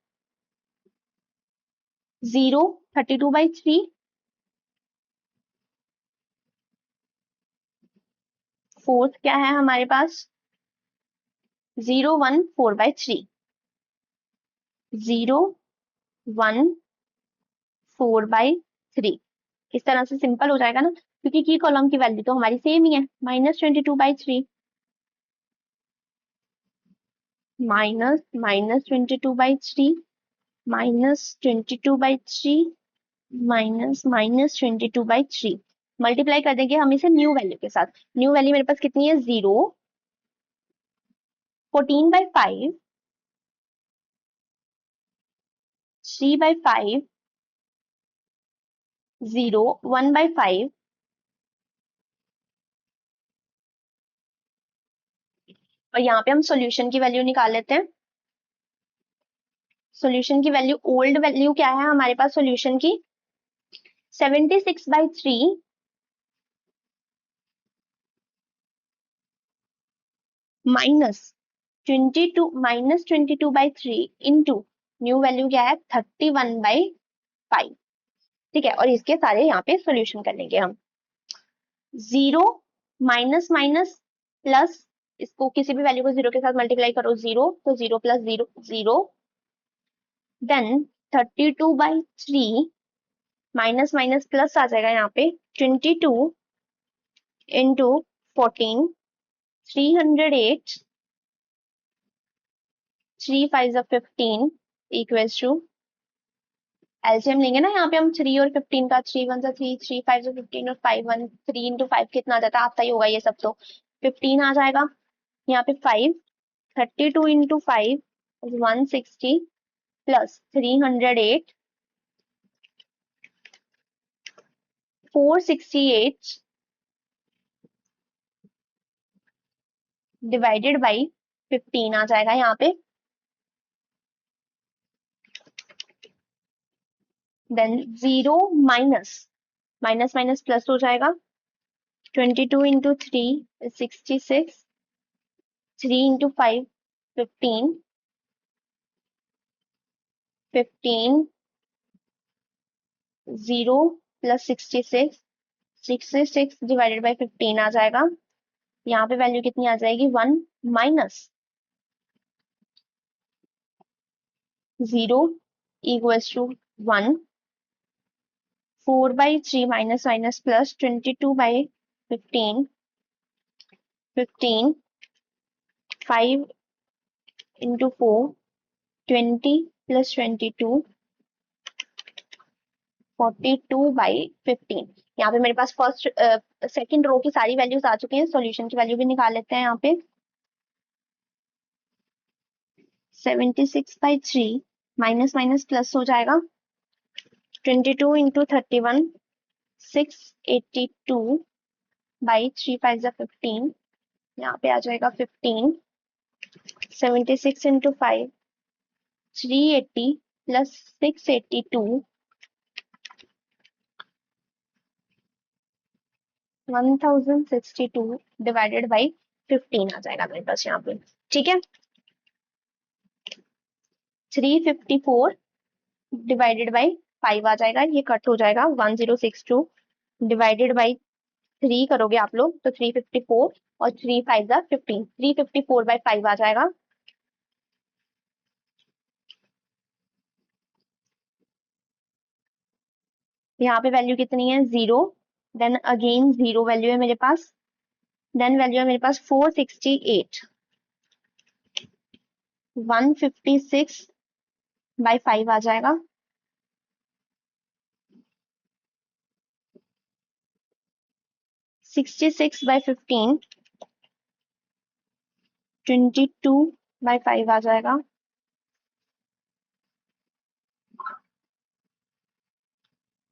32/3, फोर्थ क्या है हमारे पास 014/3, 014/3, इस तरह से सिंपल हो जाएगा ना, क्योंकि की कॉलम की वैल्यू तो हमारी सेम ही है -22/3 -22/3 -22/3 -22/3 मल्टीप्लाई कर देंगे हम इसे न्यू वैल्यू के साथ। न्यू वैल्यू मेरे पास कितनी है 0, 14/5, 3/5, 0, 1/5 और यहाँ पे हम सॉल्यूशन की वैल्यू निकाल लेते हैं। सॉल्यूशन की वैल्यू ओल्ड वैल्यू क्या है हमारे पास सॉल्यूशन की 76/3 -22/3 इंटू न्यू वैल्यू क्या है 31/5, ठीक है। और इसके सारे यहाँ पे सॉल्यूशन कर लेंगे हम। 0 माइनस माइनस प्लस, इसको किसी भी वैल्यू को 0 के साथ मल्टीप्लाई करो 0, तो 0 + 0 0, देन 32/3 माइनस माइनस प्लस आ जाएगा यहाँ पे 22 इंटू 14, 308, 3 5 15 इक्वल्स टू, एलसीएम लेंगे ना यहाँ पे हम 3 और 15 का, 3 1 3, 3 5 15 और 5 1, 3 इंटू 5 कितना आ जाता है, आता ही होगा ये सब, तो 15 आ जाएगा। यहाँ पे 5, 32 इंटू 5 160 प्लस 308, 468 डिवाइडेड बाई 15 आ जाएगा यहाँ पे, then 0 minus minus minus plus हो जाएगा 22 into 3 66, 3 into 5 15, 15 0 plus 66, 66 divided by 15 आ जाएगा, यहाँ पे वैल्यू कितनी आ जाएगी 1 minus 0 equals to 1, 4/3 minus minus plus 22/15, 15, 5 into 4 20 plus 22, 42/15। यहाँ पे मेरे पास फर्स्ट सेकंड रो की सारी वैल्यूज आ चुकी हैं, सॉल्यूशन की वैल्यू भी निकाल लेते हैं यहाँ पे 76/3 माइनस माइनस प्लस हो जाएगा 22 इंटू 31, 682/3 5 15, यहाँ पे आ जाएगा 15, 76 इंटू 5 380 प्लस 682 1062 डिवाइडेड बाई 15 आ जाएगा मेरे पास यहाँ पे। ठीक है, 354 डिवाइडेड बाई 5 आ जाएगा, ये कट हो जाएगा। 1062 डिवाइडेड बाई 3 करोगे आप लोग तो 354 और 3 5 जा 15, 354 बाई 5 आ जाएगा। यहाँ पे वैल्यू कितनी है, 0। देन अगेन 0 वैल्यू है मेरे पास। देन वैल्यू है मेरे पास 468, 156 बाई 5 आ जाएगा। 66 बाई 15 22 बाई 5 आ जाएगा।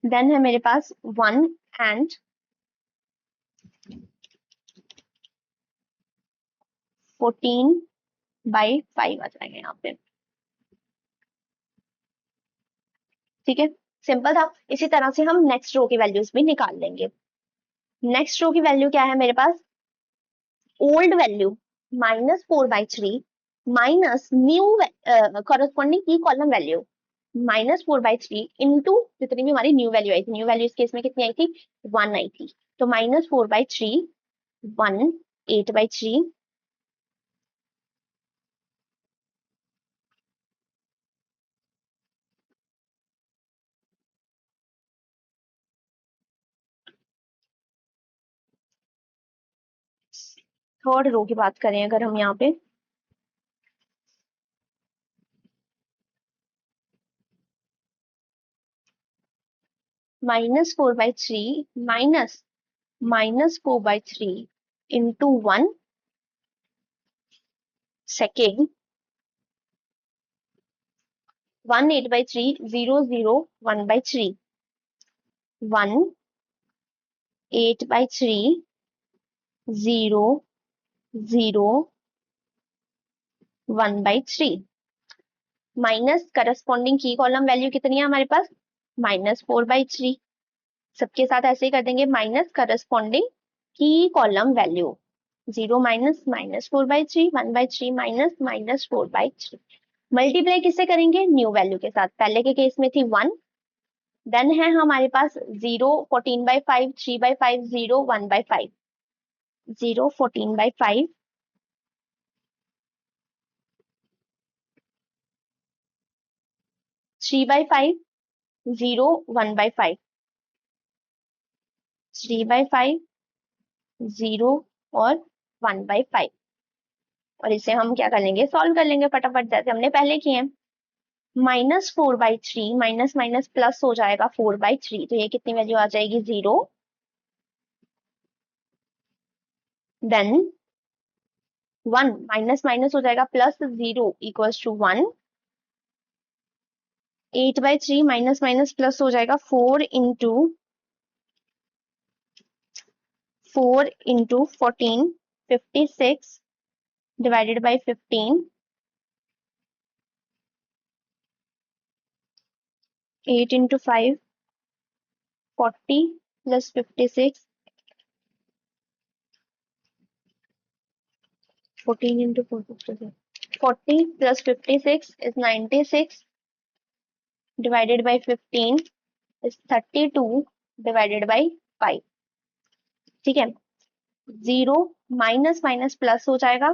देन है मेरे पास 1 एंड 14 बाई 5 आ जाएगा यहाँ पे। ठीक है, सिंपल था। इसी तरह से हम नेक्स्ट रो की वैल्यूज भी निकाल लेंगे। नेक्स्ट रो की वैल्यू क्या है मेरे पास, old value -4/3 minus new corresponding की कॉलम वैल्यू -4/3 इंटू जितनी भी हमारी न्यू वैल्यू आई थी। न्यू वैल्यू इस केस में कितनी आई थी, 1 आई थी। तो -4/3 1 8/3 थर्ड रो की बात करें अगर हम यहाँ पे, -4/3 minus -4/3 into 1 second 1 8/3 0 0 1/3 1 8/3 0 0 1/3 minus corresponding की कॉलम वैल्यू कितनी है हमारे पास, -4/3। सबके साथ ऐसे ही कर देंगे, माइनस करस्पॉन्डिंग की column value 0 minus -4/3 1/3 minus -4/3। Multiply किससे करेंगे, न्यू वैल्यू के साथ। पहले के केस में थी 1, देन है हमारे पास 0 14/5 3/5 0 1/5 0 14/5 3/5 0 1/5 3/5 0 और 1/5। और इसे हम क्या कर लेंगे, सॉल्व कर लेंगे फटाफट जैसे हमने पहले किए हैं। -4/3 माइनस माइनस प्लस हो जाएगा 4/3, तो ये कितनी वैल्यू आ जाएगी, 0। देन 1 माइनस माइनस हो जाएगा plus 0 equals to 1। 8/3 minus minus plus हो जाएगा 4 into 14 56 divided by 15 8 into 5 40 plus 56 14 into 40 plus 56 is 96 divided by 15 is 32 divided by 5। ठीक है, 0 माइनस माइनस प्लस हो जाएगा,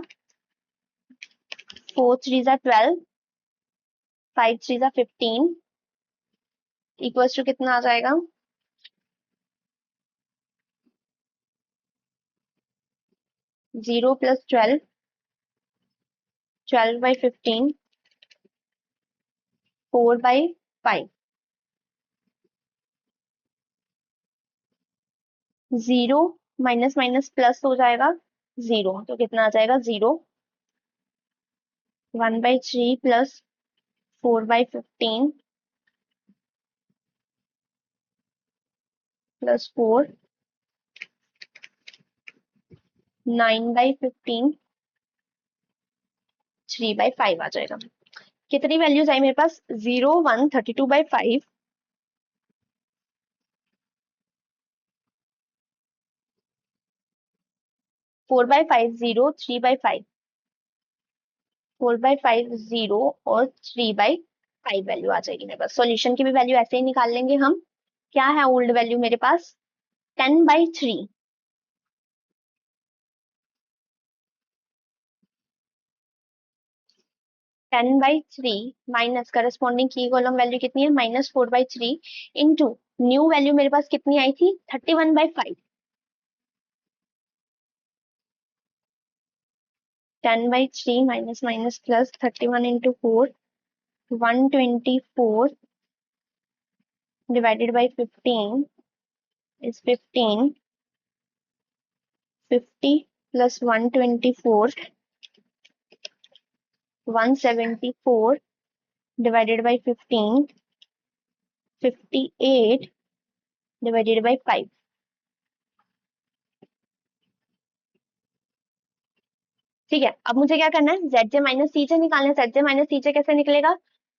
4 3 जा 12 5 3 जा 15 इक्वल्स टू कितना आ जाएगा, 0 प्लस 12 12/15 4/5 0 माइनस माइनस प्लस हो जाएगा 0, तो कितना आ जाएगा, 0 1/3 प्लस 4/15 प्लस 4 9/15 3/5 आ जाएगा। कितनी वैल्यूज आई मेरे पास? 0 1 32/5, 4/5 0, 3/5, 4/5 0 और 3/5 वैल्यू आ जाएगी मेरे पास। सॉल्यूशन की भी वैल्यू ऐसे ही निकाल लेंगे हम। क्या है ओल्ड वैल्यू मेरे पास? 10/3, 10/3 माइनस करस्पॉन्डिंग की कॉलम वैल्यू कितनी है? -4/3 इंटू न्यू वैल्यू मेरे पास कितनी आई थी? 31/5। 10/3 minus minus plus 31 into 4, 124 divided by 15 is 15. 50 plus 124, 174 divided by 15, 58 divided by 5। ठीक है, अब मुझे क्या करना है? ZJ माइनस CJ निकालना है। ZJ माइनस CJ कैसे निकलेगा?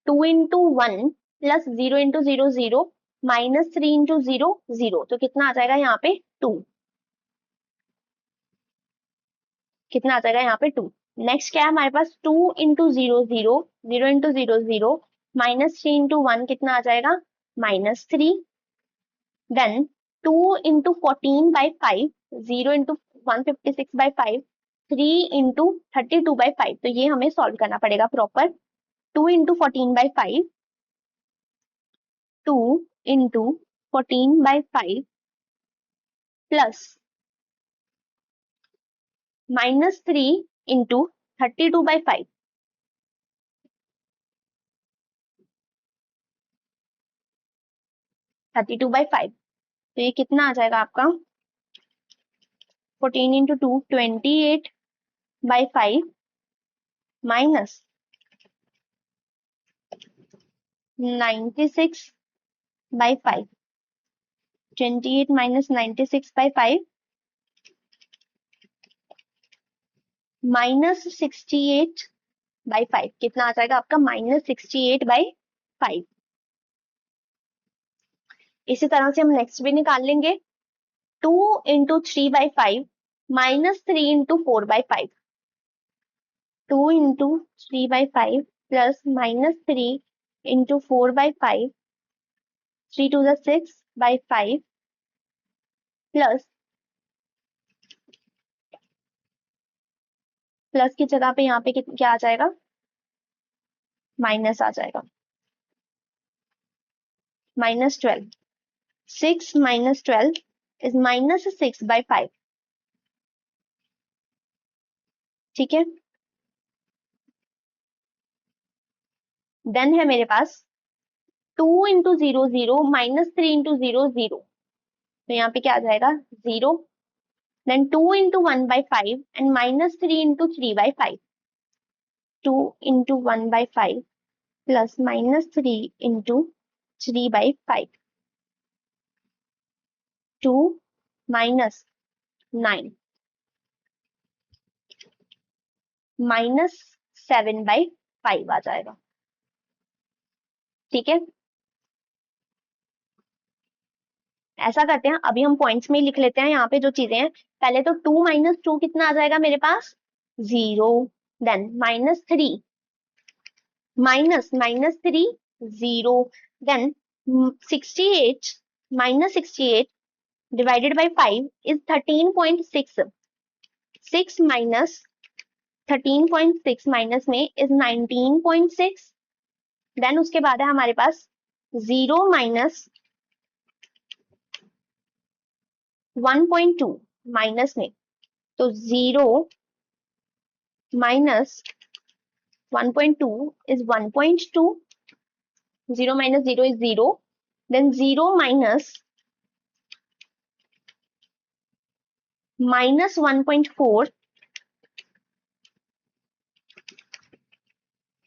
2 into 1 plus 0 into 0 0 minus 3 into 0 0, तो कितना आ जाएगा यहाँ पे? 2। कितना आ जाएगा यहाँ पे? 2। नेक्स्ट क्या है हमारे पास? 2 इंटू 0 0, 0 इंटू 0 0 माइनस 3 इंटू 1 कितना आ जाएगा? -3। देन 2 इंटू 14/5, 0 इंटू 156/5, 3 इंटू 32/5, तो ये हमें सॉल्व करना पड़ेगा proper. 2 into 14/5, 2 into 14/5 plus -3 into 32/5, 32/5, तो ये कितना आ जाएगा आपका? 14 इंटू 2 28/5 माइनस 96/5, 28 माइनस 96/5 -68/5, कितना आ जाएगा आपका? -68/5। इसी तरह से हम नेक्स्ट भी निकाल लेंगे। 2 into 3/5 minus 3 into 4/5, 2 into 3/5 plus -3 into 4/5, 3 to the 6/5 plus, plus की जगह पे यहाँ पे क्या आ जाएगा? माइनस आ जाएगा, -12। 6 minus 12 is -6/5। ठीक है, देन है मेरे पास 2 इंटू 0 0 माइनस 3 इंटू 0 0, तो यहाँ पे क्या आ जाएगा? 0। Then 2 into 1/5 and -3 into 3/5, 2 into 1/5 plus -3 into 3/5, 2 minus 9 -7/5 आ जाएगा। ठीक है, ऐसा करते हैं, अभी हम पॉइंट्स में ही लिख लेते हैं यहाँ पे जो चीजें हैं। पहले तो 2 माइनस 2 कितना आ जाएगा मेरे पास? 0। Then -3 -3 0, then 68 -68 divided by 5 is 13.6। 6 minus 13.6 minus में इज 19.6। देन उसके बाद है हमारे पास 0 माइनस 1.2 माइनस में, तो 0 minus 1.2 is 1.2, 0 minus 0 is 0, then 0 minus -1.4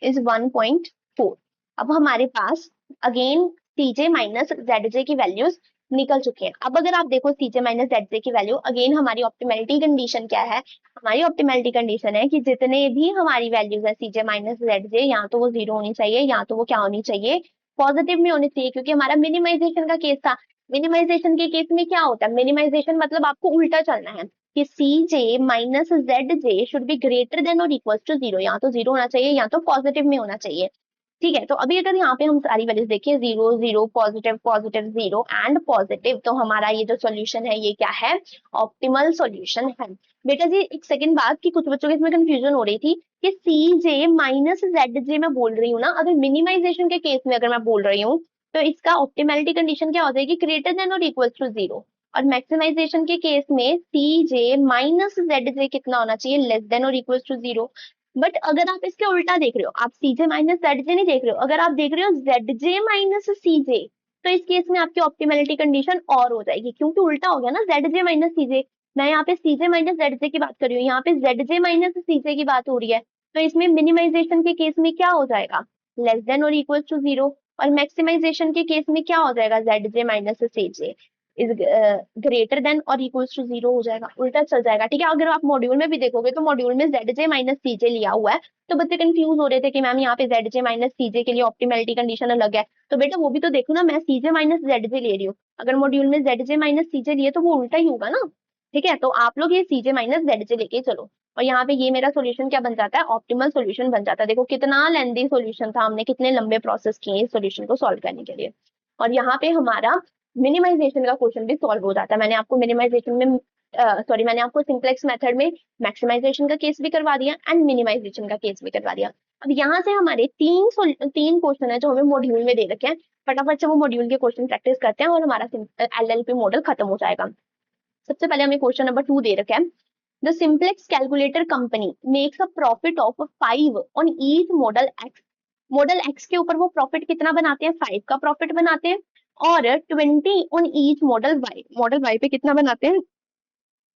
is 1.4। अब हमारे पास अगेन CJ माइनस ZJ की वैल्यूज निकल चुके हैं। अब अगर आप देखो Cj माइनस Zj की वैल्यू, अगेन हमारी ऑप्टिमलिटी कंडीशन क्या है? हमारी ऑप्टिमलिटी कंडीशन है कि जितने भी हमारी वैल्यूज है Cj माइनस Zj, या तो वो जीरो होनी चाहिए या तो वो क्या होनी चाहिए, पॉजिटिव में होनी चाहिए, क्योंकि हमारा मिनिमाइजेशन का केस था। मिनिमाइजेशन के केस में क्या होता है? मिनिमाइजेशन मतलब आपको उल्टा चलना है कि Cj minus Zj should be greater than और इक्वल टू जीरो, या तो जीरो होना चाहिए या तो पॉजिटिव में होना चाहिए। ठीक है, तो अभी अगर यहाँ पे हम सारी वैल्यूज देखिए, zero zero positive positive zero and positive, तो हमारा ये जो सॉल्यूशन है ये क्या है? ऑप्टिमल सॉल्यूशन है। बेटा जी एक सेकंड बात, कि कुछ बच्चों के इसमें कंफ्यूजन हो रही थी कि Cj माइनस Zj मैं बोल रही हूँ ना, अगर मिनिमाइजेशन के केस में अगर मैं बोल रही हूँ तो इसका ऑप्टिमलिटी कंडीशन क्या हो जाएगी? ग्रेटर देन और इक्वल टू जीरो। और मैक्सिमाइजेशन के केस में Cj माइनस Zj कितना होना चाहिए? लेस देन और इक्वल टू जीरो। बट अगर आप इसके उल्टा देख रहे हो, आप Cj माइनस Zj नहीं देख रहे हो, अगर आप देख रहे हो Zj माइनस Cj, तो इस केस में आपकी ऑप्टिमलिटी कंडीशन और हो जाएगी, क्योंकि उल्टा हो गया ना, Zj माइनस Cj। मैं यहाँ पे Cj माइनस Zj की बात कर रही हूँ, यहाँ पे Zj माइनस Cj की बात हो रही है। तो इसमें मिनिमाइजेशन के केस में क्या हो जाएगा? लेस देन और इक्वल टू जीरो। और मैक्सिमाइजेशन के केस में क्या हो जाएगा? Zj minus Cj is greater than और इक्वल्स टू जीरो हो जाएगा, उल्टा चल जाएगा। ठीक है, अगर आप मॉड्यूल में भी देखोगे तो मॉड्यूल में Zj माइनस Cj लिया हुआ है, तो बच्चे कंफ्यूज हो रहे थे कि मैम यहाँ पे Zj माइनस Cj के लिए ऑप्टिमलिटी कंडीशन अलग है। तो बेटा वो भी तो देखो ना, मैं Cj माइनस Zj ले रही हूँ, अगर मॉड्यूल में Zj माइनस Cj लिए तो वो उल्टा ही होगा ना। ठीक है, तो आप लोग ये Cj माइनस Zj लेके चलो, और यहाँ पे ये मेरा सोल्यूशन क्या बन जाता है? ऑप्टिमल सोल्यूशन बन जाता है। देखो कितना लेंदी सोल्यूशन था, हमने कितने लंबे प्रोसेस किए इस सोल्यूशन को सॉल्व करने के लिए। और यहाँ पे हमारा मिनिमाइजेशन का क्वेश्चन भी सॉल्व हो जाता है। मैंने आपको मिनिमाइजेशन में सॉरी मैंने आपको सिंप्लेक्स मेथड में मैक्सिमाइजेशन का केस भी करवा दिया एंड मिनिमाइजेशन का केस भी करवा दिया। अब यहाँ से हमारे तीन क्वेश्चन है जो हमें मॉड्यूल में दे रखे हैं, फटाफट से वो मॉड्यूल के क्वेश्चन प्रैक्टिस करते हैं और हमारा एलएलपी मॉडल खत्म हो जाएगा। सबसे पहले हमें क्वेश्चन नंबर 2 दे रखा है, the simplex calculator company makes a profit of 5 on each model x. Model x के ऊपर वो प्रॉफिट कितना बनाते हैं? 5 का प्रॉफिट बनाते हैं। और 20 ऑन ईच मॉडल वाई पे कितना बनाते हैं?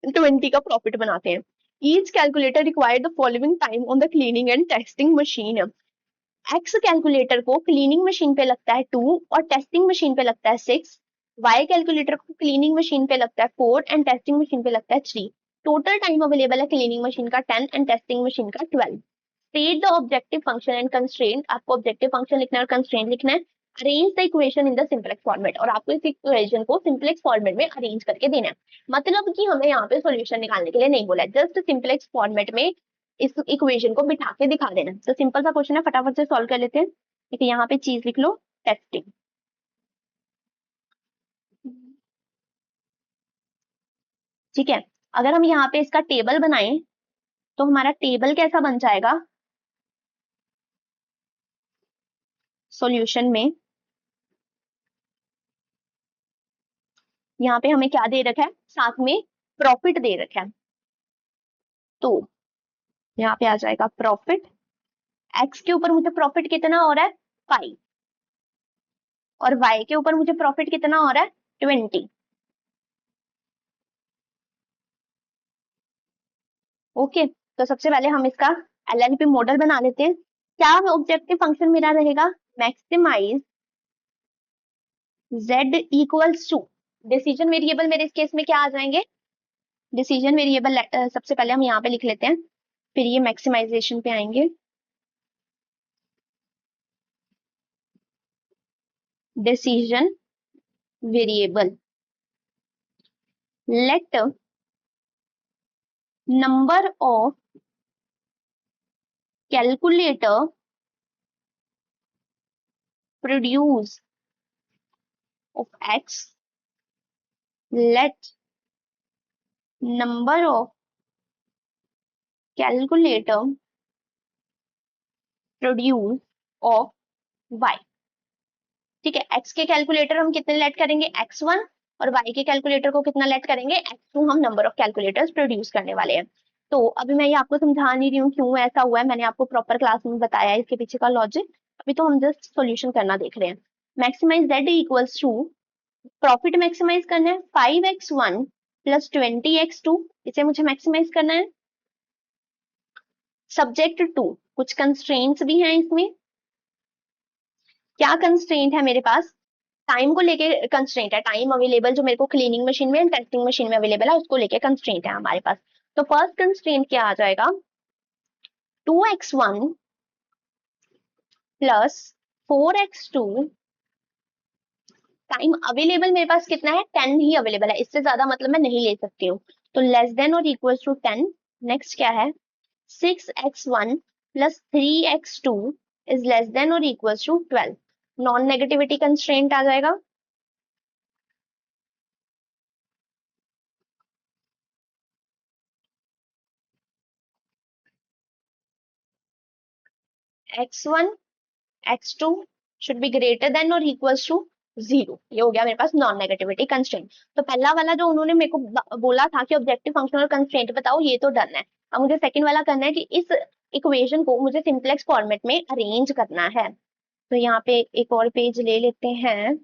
20 का प्रॉफिट बनाते हैं। Each calculator require the following time on the cleaning and testing machine. X calculator को क्लीनिंग मशीन पे लगता है 2 और टेस्टिंग मशीन पे लगता है 6। वाई कैलकुलेटर को क्लीनिंग मशीन पे लगता है 4 एंड टेस्टिंग मशीन पे लगता है 3। टोटल टाइम अवेलेबल है क्लीनिंग मशीन का 10 एंड टेस्टिंग मशीन का 12। State the objective function and constraint. आपको ऑब्जेक्टिव फंक्शन लिखना है और कंस्ट्रेंट लिखना है। Arrange the equation in the simplex format, और आपको इस इक्वेशन को सिंप्लेक्स फॉर्मेट में अरेंज करके देना है। मतलब कि हमें यहाँ पे सॉल्यूशन निकालने के लिए नहीं बोला है, जस्ट सिंप्लेक्स फॉर्मेट में इस इक्वेशन को बिठा के दिखा देना। तो सिंपल सा क्वेश्चन है, फटाफट से सॉल्व कर लेते हैं। ठीक है, यहाँ पे चीज लिख लो, टेस्टिंग। ठीक है, अगर हम यहाँ पे इसका टेबल बनाएं तो हमारा टेबल कैसा बन जाएगा? सॉल्यूशन में यहाँ पे हमें क्या दे रखा है? साथ में प्रॉफिट दे रखा है, तो यहाँ पे आ जाएगा प्रॉफिट। एक्स के ऊपर मुझे प्रॉफिट कितना हो रहा है? 5। और वाई के ऊपर मुझे प्रॉफिट कितना हो रहा है? 20। ओके, तो सबसे पहले हम इसका एलएलपी मॉडल बना लेते हैं। क्या ऑब्जेक्टिव फंक्शन मेरा रहेगा? Maximize z equals to decision variable. मेरे इस केस में क्या आ जाएंगे? Decision variable. सबसे पहले हम यहाँ पे लिख लेते हैं, फिर ये मैक्सिमाइजेशन पे आएंगे। Decision variable, let number of calculator produce of x, let number of calculator produce of y. ठीक है, एक्स के कैलकुलेटर हम कितने लेट करेंगे? x1। और वाई के कैलकुलेटर को कितना लेट करेंगे? x2। हम नंबर ऑफ कैलकुलेटर्स प्रोड्यूस करने वाले हैं। तो अभी मैं ये आपको समझा नहीं रही हूँ क्यों ऐसा हुआ है, मैंने आपको प्रॉपर क्लास में बताया है इसके पीछे का लॉजिक। अभी तो हम जस्ट सॉल्यूशन करना देख रहे हैं। Maximize z equals to, profit maximize करना है 5x1 प्लस 20x2, इसे मुझे मैक्सिमाइज करना है। सब्जेक्ट टू कुछ कंस्ट्रेंट्स भी हैं इसमें। क्या कंस्ट्रेंट है मेरे पास? टाइम को लेके कंस्ट्रेंट है, टाइम अवेलेबल जो मेरे को क्लीनिंग मशीन में टेस्टिंग मशीन में अवेलेबल है उसको लेके कंस्ट्रेंट है हमारे पास। तो फर्स्ट कंस्ट्रेंट क्या आ जाएगा, 2x1 plus 4x2, time available मेरे पास कितना है 10 ही अवेलेबल है, इससे ज्यादा मतलब मैं नहीं ले सकती हूँ, तो लेस देन और इक्वल टू 10। नेक्स्ट क्या है, 6x1 plus 3x2 is less than और equal to 12, non negativity constraint आ जाएगा। x1 x2 should be greater than और इक्वल्स टू 0, ये हो गया मेरे पास नॉन नेगेटिविटी कंस्ट्रेंट। तो पहला वाला जो उन्होंने मेरे को बोला था कि ऑब्जेक्टिव फंक्शन और कंस्ट्रेंट बताओ, ये तो डन है। अब मुझे सेकंड वाला करना है कि इस इक्वेशन को मुझे सिंपलेक्स फॉर्मेट में अरेंज करना है। तो यहाँ पे एक और पेज ले लेते हैं,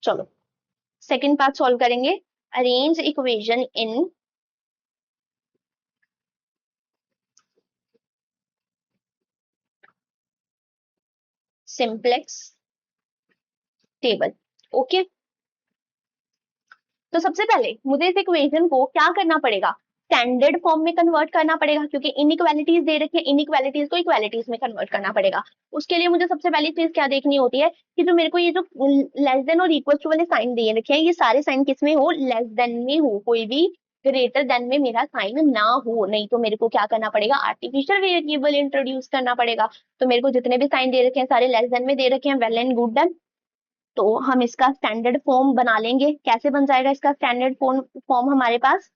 चलो सेकंड पार्ट सॉल्व करेंगे। Arrange equation in simplex table. Okay, तो सबसे पहले मुझे इस इक्वेशन को क्या करना पड़ेगा, स्टैंडर्ड फॉर्म में कन्वर्ट करना पड़ेगा, क्योंकि इनइक्वालिटीज दे रखी है, इनइक्वालिटीज को इक्वालिटीज में कन्वर्ट करना पड़ेगा। उसके लिए मुझे सबसे पहली चीज क्या देखनी होती है कि जो मेरे को ये जो लेस देन और इक्वल टू वाले साइन दिए रखे हैं, ये सारे साइन किस में हो, लेस देन में हो, कोई भी ग्रेटर देन में मेरा साइन ना हो, नहीं तो मेरे को क्या करना पड़ेगा, आर्टिफिशियल वेरिएबल इंट्रोड्यूस करना पड़ेगा। तो मेरे को जितने भी साइन दे रखे हैं सारे लेस देन में दे रखे हैं, वेल एंड गुड डन। तो हम इसका स्टैंडर्ड फॉर्म बना लेंगे। कैसे बन जाएगा इसका स्टैंडर्ड फॉर्म, हमारे पास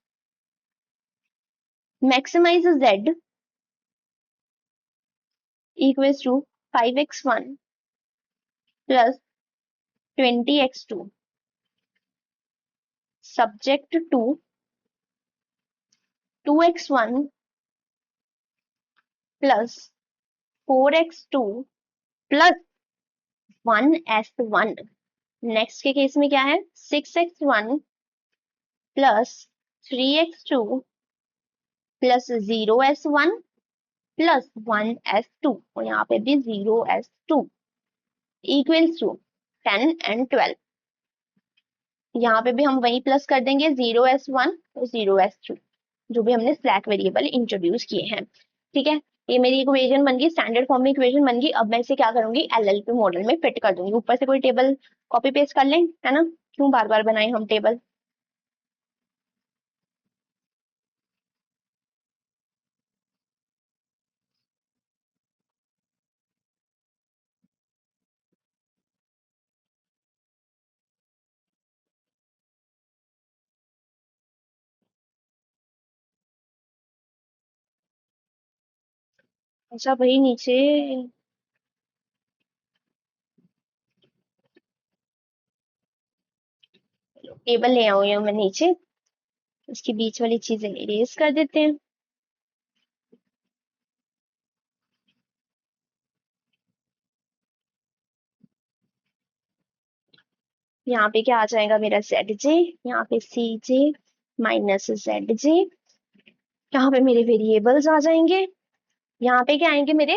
maximise z equals to 5x1 plus 20x2 subject to 2x1 plus 4x2 plus 1s1। Next के केस में क्या है, 6x1 plus 3x2 plus 0s1 plus 1s2, और यहाँ पे भी 0s2 इक्वल्स टू 10 एंड 12। यहाँ पे भी हम वही प्लस कर देंगे 0s1 और 0s2, जो भी हमने स्लैक वेरिएबल इंट्रोड्यूस किए हैं। ठीक है, ये मेरी इक्वेशन बन गई, स्टैंडर्ड फॉर्म में इक्वेशन बन गई। अब मैं इसे क्या करूंगी, एलएलपी मॉडल में फिट कर दूंगी। ऊपर से कोई टेबल कॉपी पेस्ट कर लें, है ना, क्यों बार बार बनाए हम टेबल। अच्छा भाई नीचे टेबल ले आऊँ मैं नीचे, इसकी बीच वाली चीजें इरेज कर देते हैं। यहाँ पे क्या आ जाएगा मेरा जेड जे, यहाँ पे सी जे माइनस जेड जे, यहाँ पे मेरे वेरिएबल्स आ जाएंगे। यहाँ पे क्या आएंगे, मेरे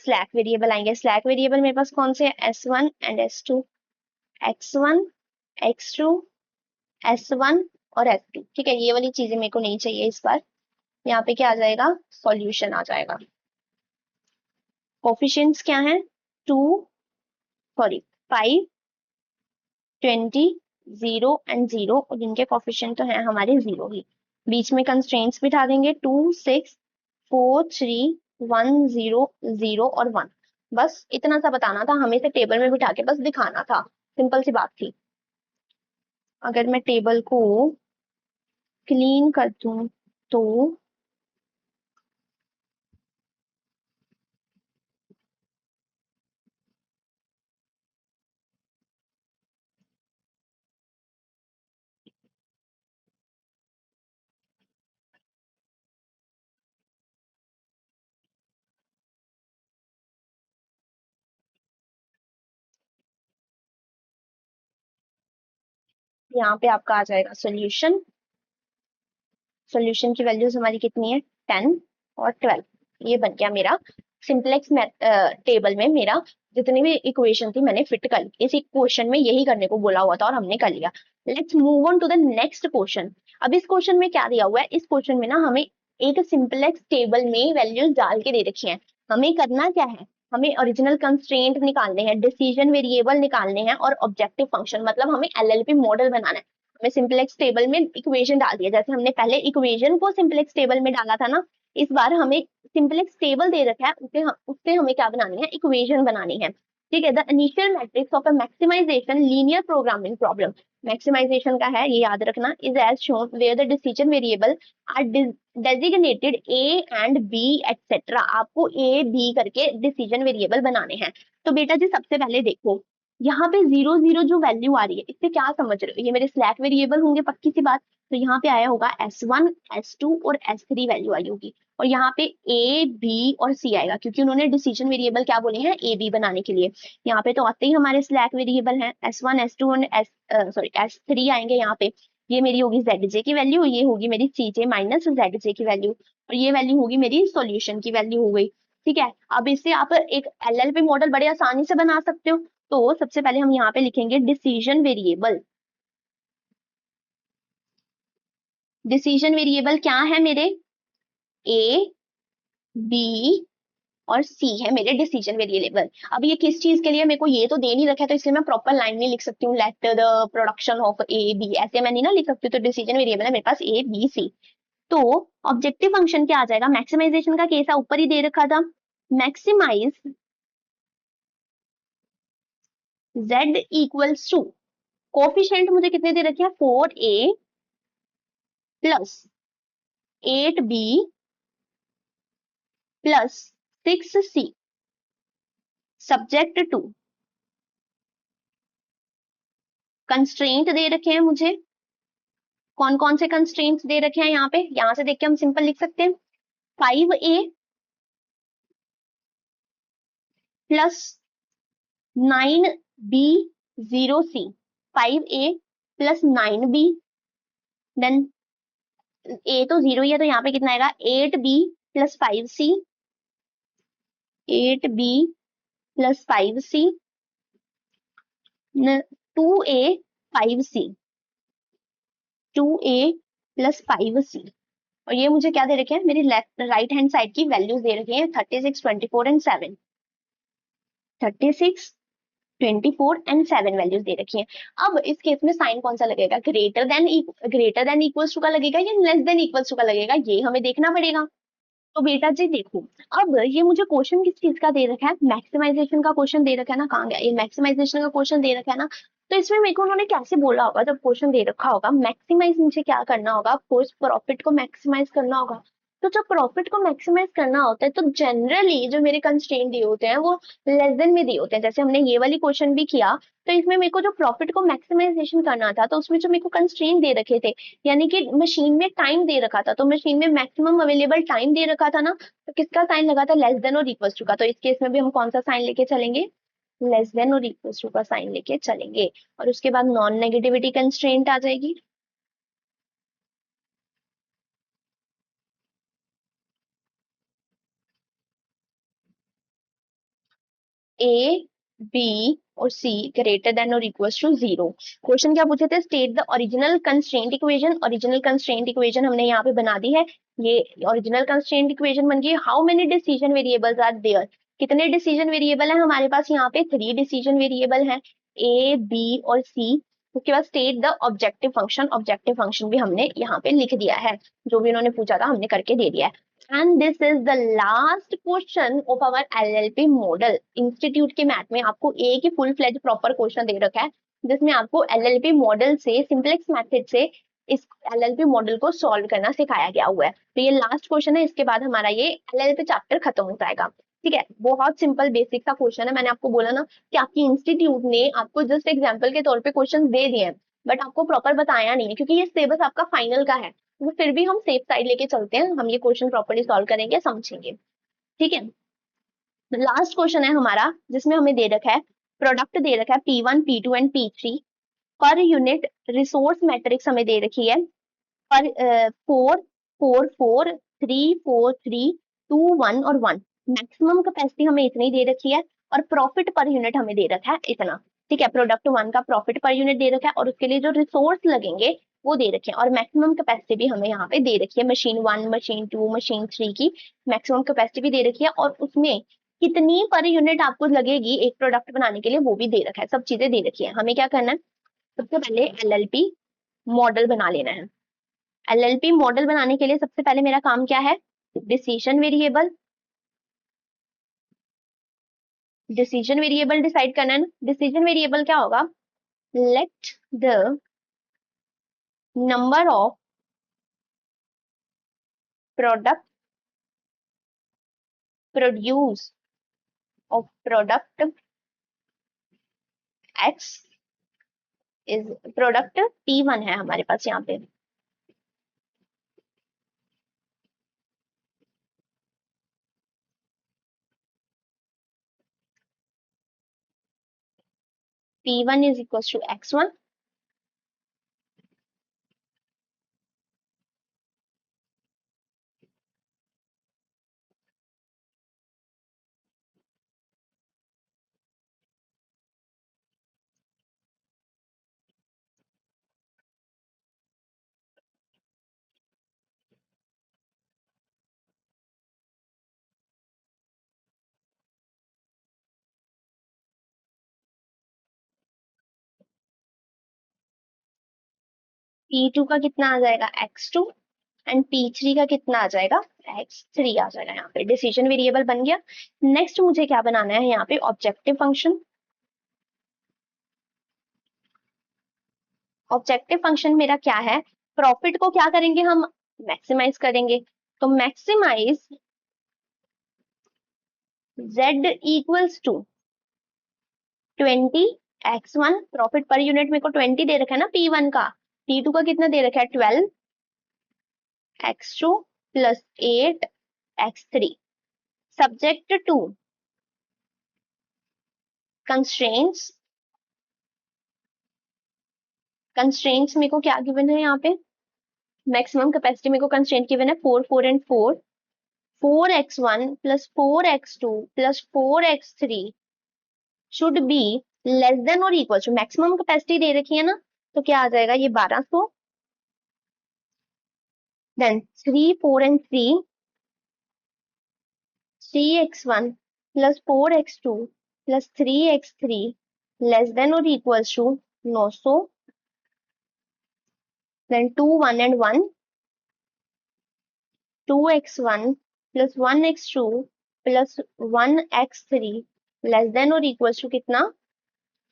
स्लैक वेरिएबल आएंगे। स्लैक वेरिएबल मेरे पास कौन से, S1 and S2, X1 X2 S1 और S2। ठीक है, ये वाली चीजें मेरे को नहीं चाहिए इस बार। यहाँ पे क्या आ जाएगा, सॉल्यूशन आ जाएगा। कोफिशिएंट्स क्या है, 2 सॉरी 5 20 0 एंड 0, और इनके कोफिशिएंट तो है हमारे 0 ही। बीच में कंस्ट्रेंट्स बिठा देंगे 2 6 4 3 1 0 0 और 1। बस इतना सा बताना था हमें, से टेबल में बिठा के बस दिखाना था, सिंपल सी बात थी। अगर मैं टेबल को क्लीन कर दूं तो यहाँ पे आपका आ जाएगा सोल्यूशन। सोल्यूशन की वैल्यूज हमारी कितनी है, 10 और 12, ये बन गया मेरा सिंपलेक्स टेबल में मेरा जितनी भी इक्वेशन थी मैंने फिट कर ली। इस क्वेश्चन में यही करने को बोला हुआ था और हमने कर लिया। Let's move on to the next question. अब इस क्वेश्चन में क्या दिया हुआ है, इस क्वेश्चन में ना हमें एक सिंपलेक्स टेबल में वैल्यूज डाल के दे रखी हैं। हमें करना क्या है, हमें ओरिजिनल कंस्ट्रेंट निकालने हैं, डिसीजन वेरिएबल निकालने हैं और ऑब्जेक्टिव फंक्शन, मतलब हमें एलएलपी मॉडल बनाना है। हमें सिंपलेक्स टेबल में इक्वेशन डाल दिया, जैसे हमने पहले इक्वेशन को सिंपलेक्स टेबल में डाला था ना, इस बार हमें सिंपलेक्स टेबल दे रखा है, उससे हमें क्या बनानी है, इक्वेशन बनानी है। ठीक है, the initial matrix of a maximization linear programming problem. Maximization का है, ये याद रखना, is as shown where the decision variable are designated A and B etcetera. आपको ए बी करके डिसीजन वेरिएबल बनाने हैं। तो बेटा जी सबसे पहले देखो, यहाँ पे 0 0 जो वैल्यू आ रही है, इससे क्या समझ रहे हो, ये मेरे स्लैक वेरिएबल होंगे, पक्की सी बात। तो यहाँ पे आया होगा S1 S2 और S3 वैल्यू आई होगी, और यहाँ पे ए बी और सी आएगा, क्योंकि उन्होंने डिसीजन वेरिएबल क्या बोले हैं, ए बी बनाने के लिए। यहाँ पे तो आते ही हमारे स्लैक वेरिएबल हैं S1 S2 और S3 आएंगे यहाँ पे। ये मेरी होगी ZJ की वैल्यू, ये होगी मेरी CJ माइनस ZJ की वैल्यू, और ये वैल्यू होगी मेरी सॉल्यूशन की वैल्यू हो गई। ठीक है, अब इससे आप एक एलएलपी मॉडल बड़े आसानी से बना सकते हो। तो सबसे पहले हम यहाँ पे लिखेंगे डिसीजन वेरिएबल। डिसीजन वेरिएबल क्या है मेरे, ए बी और सी है मेरे डिसीजन वेरिएबल। अब ये किस चीज के लिए, मेरे को ये तो दे नहीं रखा है, तो इसलिए मैं प्रॉपर लाइन नहीं लिख सकती हूँ, let the production of A B, ऐसे मैं नहीं ना लिख सकती। तो डिसीजन वेरिएबल है मेरे पास ए बी सी। तो ऑब्जेक्टिव फंक्शन क्या आ जाएगा, मैक्सिमाइजेशन का केस ऊपर ही दे रखा था, maximise z equals to, coefficient मुझे कितने दे रखे हैं, 4a plus 8b plus 6c subject to, constraint दे रखे हैं मुझे। कौन कौन से कंस्ट्रेंट्स दे रखे हैं यहाँ पे, यहां से देख के हम सिंपल लिख सकते हैं, 5a plus 9b 0c, 5a plus 9b, then a तो 0 ही है, तो यहाँ पे कितना आएगा, 8b plus 5c, 8b plus 5c, 2a 5c, 2a plus 5c। और ये मुझे क्या दे रखे हैं, मेरी लेफ्ट राइट हैंड साइड की वैल्यूज दे रखी हैं, 36 24 एंड 7, 36 24 एंड 7 वैल्यूज दे रखी हैं। अब इस केस में साइन कौन सा लगेगा, ग्रेटर देन इक्वल्स टू का लगेगा या लेस देन इक्वल्स टू का लगेगा, ये हमें देखना पड़ेगा। तो बेटा जी देखो, अब ये मुझे क्वेश्चन किस चीज का दे रखा है, मैक्सिमाइजेशन का क्वेश्चन दे रखा है ना, कहाँ गया ये मैक्सिमाइजेशन का क्वेश्चन दे रखा है ना। तो इसमें मेरे को उन्होंने कैसे बोला होगा, जब क्वेश्चन दे रखा होगा, मैक्सिमाइज मुझे क्या करना होगा, कोर्स प्रॉफिट को मैक्सिमाइज करना होगा। तो जब प्रॉफिट को मैक्सिमाइज करना होता है, तो जनरली जो मेरे कंस्ट्रेंट दिए होते हैं वो लेस देन में दिए होते हैं। जैसे हमने ये वाली क्वेश्चन भी किया, तो इसमें मेरे को जो प्रॉफिट को मैक्सिमाइजेशन करना था, तो उसमें जो मेरे को कंस्ट्रेंट दे रखे थे, यानी कि मशीन में टाइम दे रखा था, तो मशीन में मैक्सिमम अवेलेबल टाइम दे रखा था ना, तो किसका साइन लगा था, लेस देन और इक्वल्स टू का। तो इस केस में भी हम कौन सा साइन लेके चलेंगे, लेस देन और इक्वल्स टू का साइन लेके चलेंगे। और उसके बाद नॉन नेगेटिविटी कंस्ट्रेंट आ जाएगी, ए बी और सी ग्रेटर देन और इक्वल्स टू 0। क्वेश्चन क्या पूछे थे, state the original constraint equation. Original constraint equation हमने यहाँ पे बना दी है, ये ओरिजिनल कंस्ट्रेंट इक्वेशन बन गई। How many decision variables are there, कितने डिसीजन वेरिएबल है हमारे पास, यहाँ पे 3 डिसीजन वेरिएबल है, ए बी और सी। उसके बाद state the objective function, objective function भी हमने यहाँ पे लिख दिया है, जो भी उन्होंने पूछा था हमने करके दे दिया है। And this is the last question of our LLP model. Institute के मैथ में आपको एक ही फुल फ्लेज प्रॉपर क्वेश्चन दे रखा है, जिसमें आपको एलएलपी मॉडल से, सिंपलेक्स मेथड से इस एलएलपी मॉडल को सॉल्व करना सिखाया गया हुआ है। तो ये लास्ट क्वेश्चन है, इसके बाद हमारा ये एलएलपी चैप्टर खत्म हो जाएगा। ठीक है, बहुत सिंपल बेसिक सा क्वेश्चन है। मैंने आपको बोला ना कि आपकी इंस्टीट्यूट ने आपको जस्ट एग्जाम्पल के तौर पे क्वेश्चन दे दिए हैं, बट आपको प्रॉपर बताया नहीं है, क्योंकि ये सिलेबस आपका फाइनल का है। वो फिर भी हम सेफ साइड लेके चलते हैं, हम ये क्वेश्चन प्रॉपर्ली सॉल्व करेंगे, समझेंगे। ठीक है, लास्ट क्वेश्चन है हमारा, जिसमें हमें दे रखा है, प्रोडक्ट दे रखा है P1 P2 and P3 per unit, resource matrix हमें दे रखी है पर 4 4 4 3 4 3 2 1 और 1। मैक्सिमम कैपेसिटी हमें इतनी दे रखी है और प्रॉफिट पर यूनिट हमें दे रखा है इतना। ठीक है, प्रोडक्ट 1 का प्रॉफिट पर यूनिट दे रखा है और उसके लिए जो रिसोर्स लगेंगे वो दे रखे हैं, और मैक्सिमम कैपेसिटी भी हमें यहाँ पे दे रखी है, मशीन 1, मशीन 2, मशीन 3 की मैक्सिमम कैपेसिटी भी दे रखी है, और उसमें कितनी पर यूनिट आपको लगेगी एक प्रोडक्ट बनाने के लिए वो भी दे रखा है, सब चीजें दे रखी है। हमें क्या करना है, सबसे पहले एलएलपी मॉडल बना लेना है। एलएलपी मॉडल बनाने के लिए सबसे पहले मेरा काम क्या है, decision variable, decision variable decide करना है ना। डिसीजन वेरिएबल क्या होगा, let the number of product produce of product x is product P1 है हमारे पास यहाँ पे, P1 is equals to X1, P2 का कितना आ जाएगा X2, एंड P3 का कितना आ जाएगा X3 आ जाएगा। यहाँ पे डिसीजन वेरिएबल बन गया। नेक्स्ट मुझे क्या बनाना है यहाँ पे, ऑब्जेक्टिव फंक्शन। ऑब्जेक्टिव फंक्शन मेरा क्या है, प्रॉफिट को क्या करेंगे हम, मैक्सिमाइज करेंगे। तो maximize Z equals to 20 X1, profit per unit मेरे को 20 दे रखा है ना P1 का, P2 का कितना दे रखा है 12 X2 plus 8 X3, subject to constraints. Constraints मेरे को क्या गिवन है यहाँ पे, मैक्सिमम कैपेसिटी मेरे को कंस्ट्रेंट गिवन है 4 4 and 4, 4x1 plus 4x2 plus 4x3 should be less than और इक्वल टू, मैक्सिमम कैपेसिटी दे रखी है ना, तो क्या आ जाएगा ये 1200, then 3 4 and 3, 3x1 plus 4x2 plus 3x3 less than और equal to 900, then 2 1 and 1, 2x1 plus 1x2 plus 1x3 less than और इक्वल टू कितना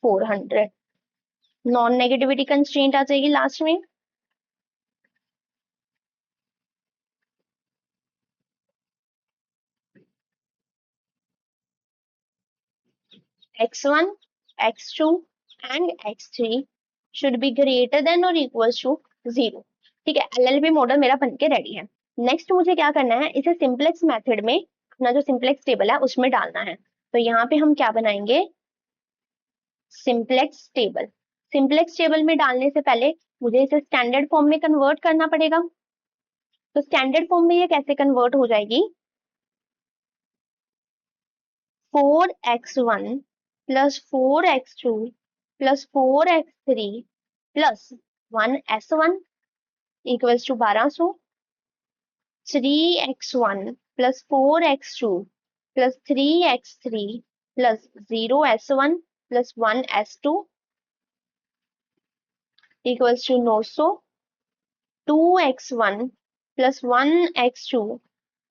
400। नॉन नेगेटिविटी कंस्ट्रेंट आ जाएगी लास्ट में, x1 x2 and x3 should be greater than और equal to 0। ठीक है, LLP model मेरा बनके रेडी है। नेक्स्ट मुझे क्या करना है, इसे सिंपलेक्स मेथड में अपना जो सिंपलेक्स टेबल है उसमें डालना है। तो यहाँ पे हम क्या बनाएंगे, सिंपलेक्स टेबल। सिंपलेक्स टेबल में डालने से पहले मुझे इसे स्टैंडर्ड फॉर्म में कन्वर्ट करना पड़ेगा। तो स्टैंडर्ड फॉर्म में ये कैसे कन्वर्ट हो जाएगी, 4x1 plus 4x2 plus 4x3 plus 1s1 equals to 1200, 3x1 plus 4x2 plus 3x3 plus 0s1 plus 1s2 equals to 900, 2x1 plus 1x2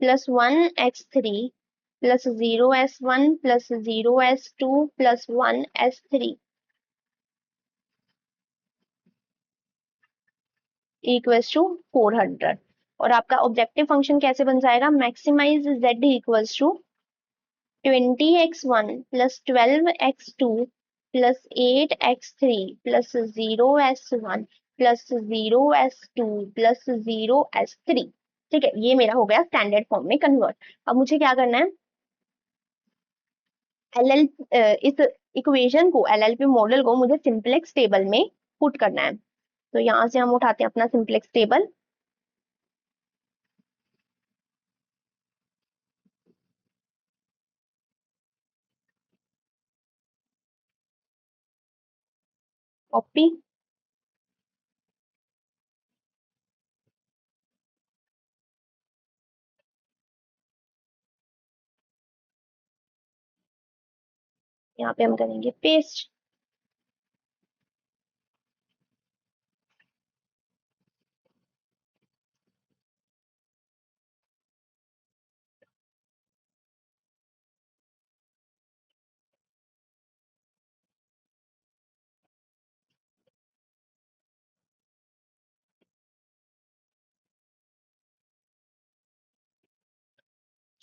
plus 1x3 plus 0s1 plus 0s2 plus 1s3 equals to 400। और आपका objective function कैसे बन जाएगा, maximize z equals to 20x1 plus 12x2 plus 8x3 plus 0s1 plus 0s2 plus 0s3। ठीक है, ये मेरा हो गया स्टैंडर्ड फॉर्म में कन्वर्ट। अब मुझे क्या करना है, एल इस इक्वेशन को, एलएलपी मॉडल को मुझे सिंपलेक्स टेबल में पुट करना है। तो यहाँ से हम उठाते हैं अपना सिंपलेक्स टेबल, कॉपी, यहाँ पे हम करेंगे पेस्ट।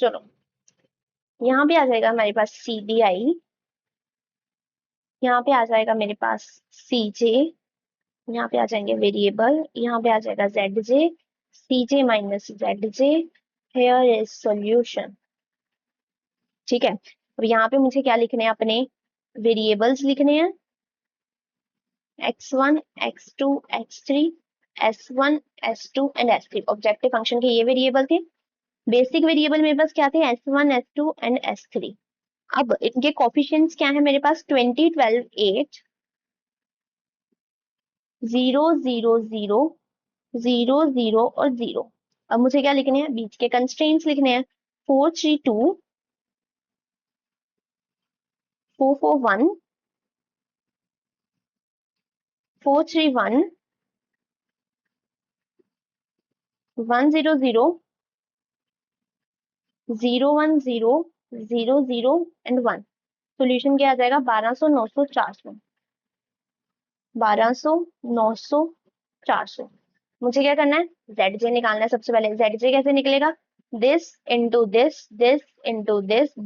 चलो, यहाँ पे आ जाएगा हमारे पास CDI, यहाँ पे आ जाएगा मेरे पास CJ, यहाँ पे आ जाएंगे वेरिएबल, यहाँ पे आ जाएगा ZJ, CJ minus ZJ, here is solution. ठीक है, अब यहाँ पे मुझे क्या लिखने हैं, अपने वेरिएबल्स लिखने हैं, x1, x2, x3, s1, s2 and s3। Objective function के ये वेरिएबल थे। बेसिक वेरिएबल मेरे पास क्या थे, s1, s2 एंड s3। अब इनके कोफिशिएंट्स क्या है मेरे पास, 20, 12, 8, 0, 0, 0, 0, 0 और 0। अब मुझे क्या लिखने हैं, बीच के कंस्ट्रेंट्स लिखने हैं, 4, 3, 2, 4, 4, 1, 4, 3, 1, 1, 0, 0, 0, 1, 0, 0, 0 एंड 1। सोल्यूशन क्या आ जाएगा, 1200, 900, 400, 1200, 900, 400। मुझे क्या करना है, ZJ निकालना है। सबसे पहले ZJ कैसे निकलेगा, this into this, this into this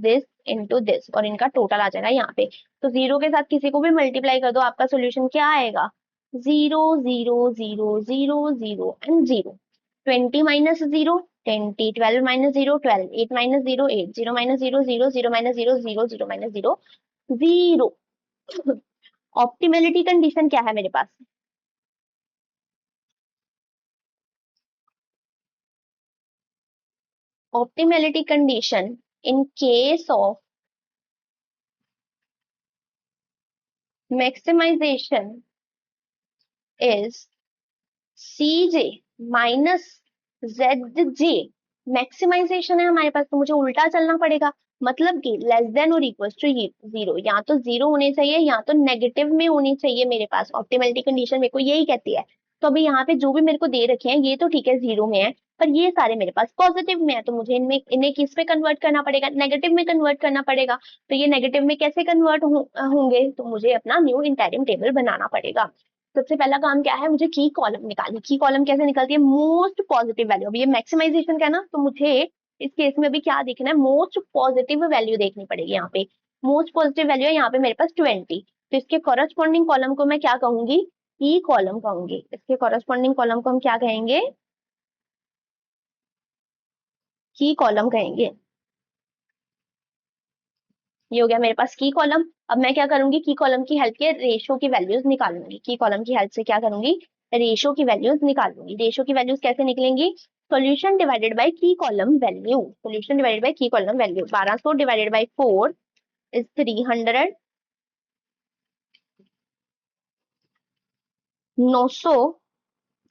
into this, और इनका टोटल आ जाएगा यहाँ पे। तो 0 के साथ किसी को भी मल्टीप्लाई कर दो, आपका सोल्यूशन क्या आएगा, 0, 0, 0, 0, 0 and 0। 20 minus 0, 20, 12 minus 0, 12, 8 minus 0, 8, 0 minus 0, 0, 0 minus 0, 0, 0 minus 0, 0। Optimality condition क्या है मेरे पास, optimality condition in case of maximization is CJ minus ZJ। Maximization है हमारे पास, तो मुझे उल्टा चलना पड़ेगा, मतलब कि लेस देन और इक्वल टू 0, या तो 0 होने चाहिए या तो नेगेटिव में होनी चाहिए मेरे पास। ऑप्टिमलिटी कंडीशन मेरे को यही कहती है। तो अभी यहाँ पे जो भी मेरे को दे रखे हैं ये तो ठीक है 0 में है, पर ये सारे मेरे पास पॉजिटिव में है, तो मुझे इनमें इन्हें किस में कन्वर्ट करना पड़ेगा, नेगेटिव में कन्वर्ट करना पड़ेगा। तो ये नेगेटिव में कैसे कन्वर्ट होंगे, तो मुझे अपना न्यू इंटाइम टेबल बनाना पड़ेगा। सबसे पहला काम क्या है, मुझे की कॉलम निकालनी। की कॉलम कैसे निकलती है, मोस्ट पॉजिटिव वैल्यू। अभी ये मैक्सिमाइजेशन का है ना, तो मुझे इस केस में अभी क्या देखना है, मोस्ट पॉजिटिव वैल्यू देखनी पड़ेगी। यहाँ पे मोस्ट पॉजिटिव वैल्यू है यहाँ पे मेरे पास 20, तो इसके कॉरेस्पॉन्डिंग कॉलम को मैं क्या कहूंगी, की कॉलम कहूंगी। इसके कॉरेस्पॉन्डिंग कॉलम को हम क्या कहेंगे, की कॉलम कहेंगे। ये हो गया मेरे पास की कॉलम। अब मैं क्या करूंगी, की कॉलम की हेल्प के रेशो की वैल्यूज निकालूंगी। की कॉलम की हेल्प से क्या करूंगी, रेशो की वैल्यूज निकालूंगी। रेशो की वैल्यूज कैसे निकलेंगी, सॉल्यूशन डिवाइडेड बाय की column value. Solution divided by की column value, 1200 divided by 4 is 300, 900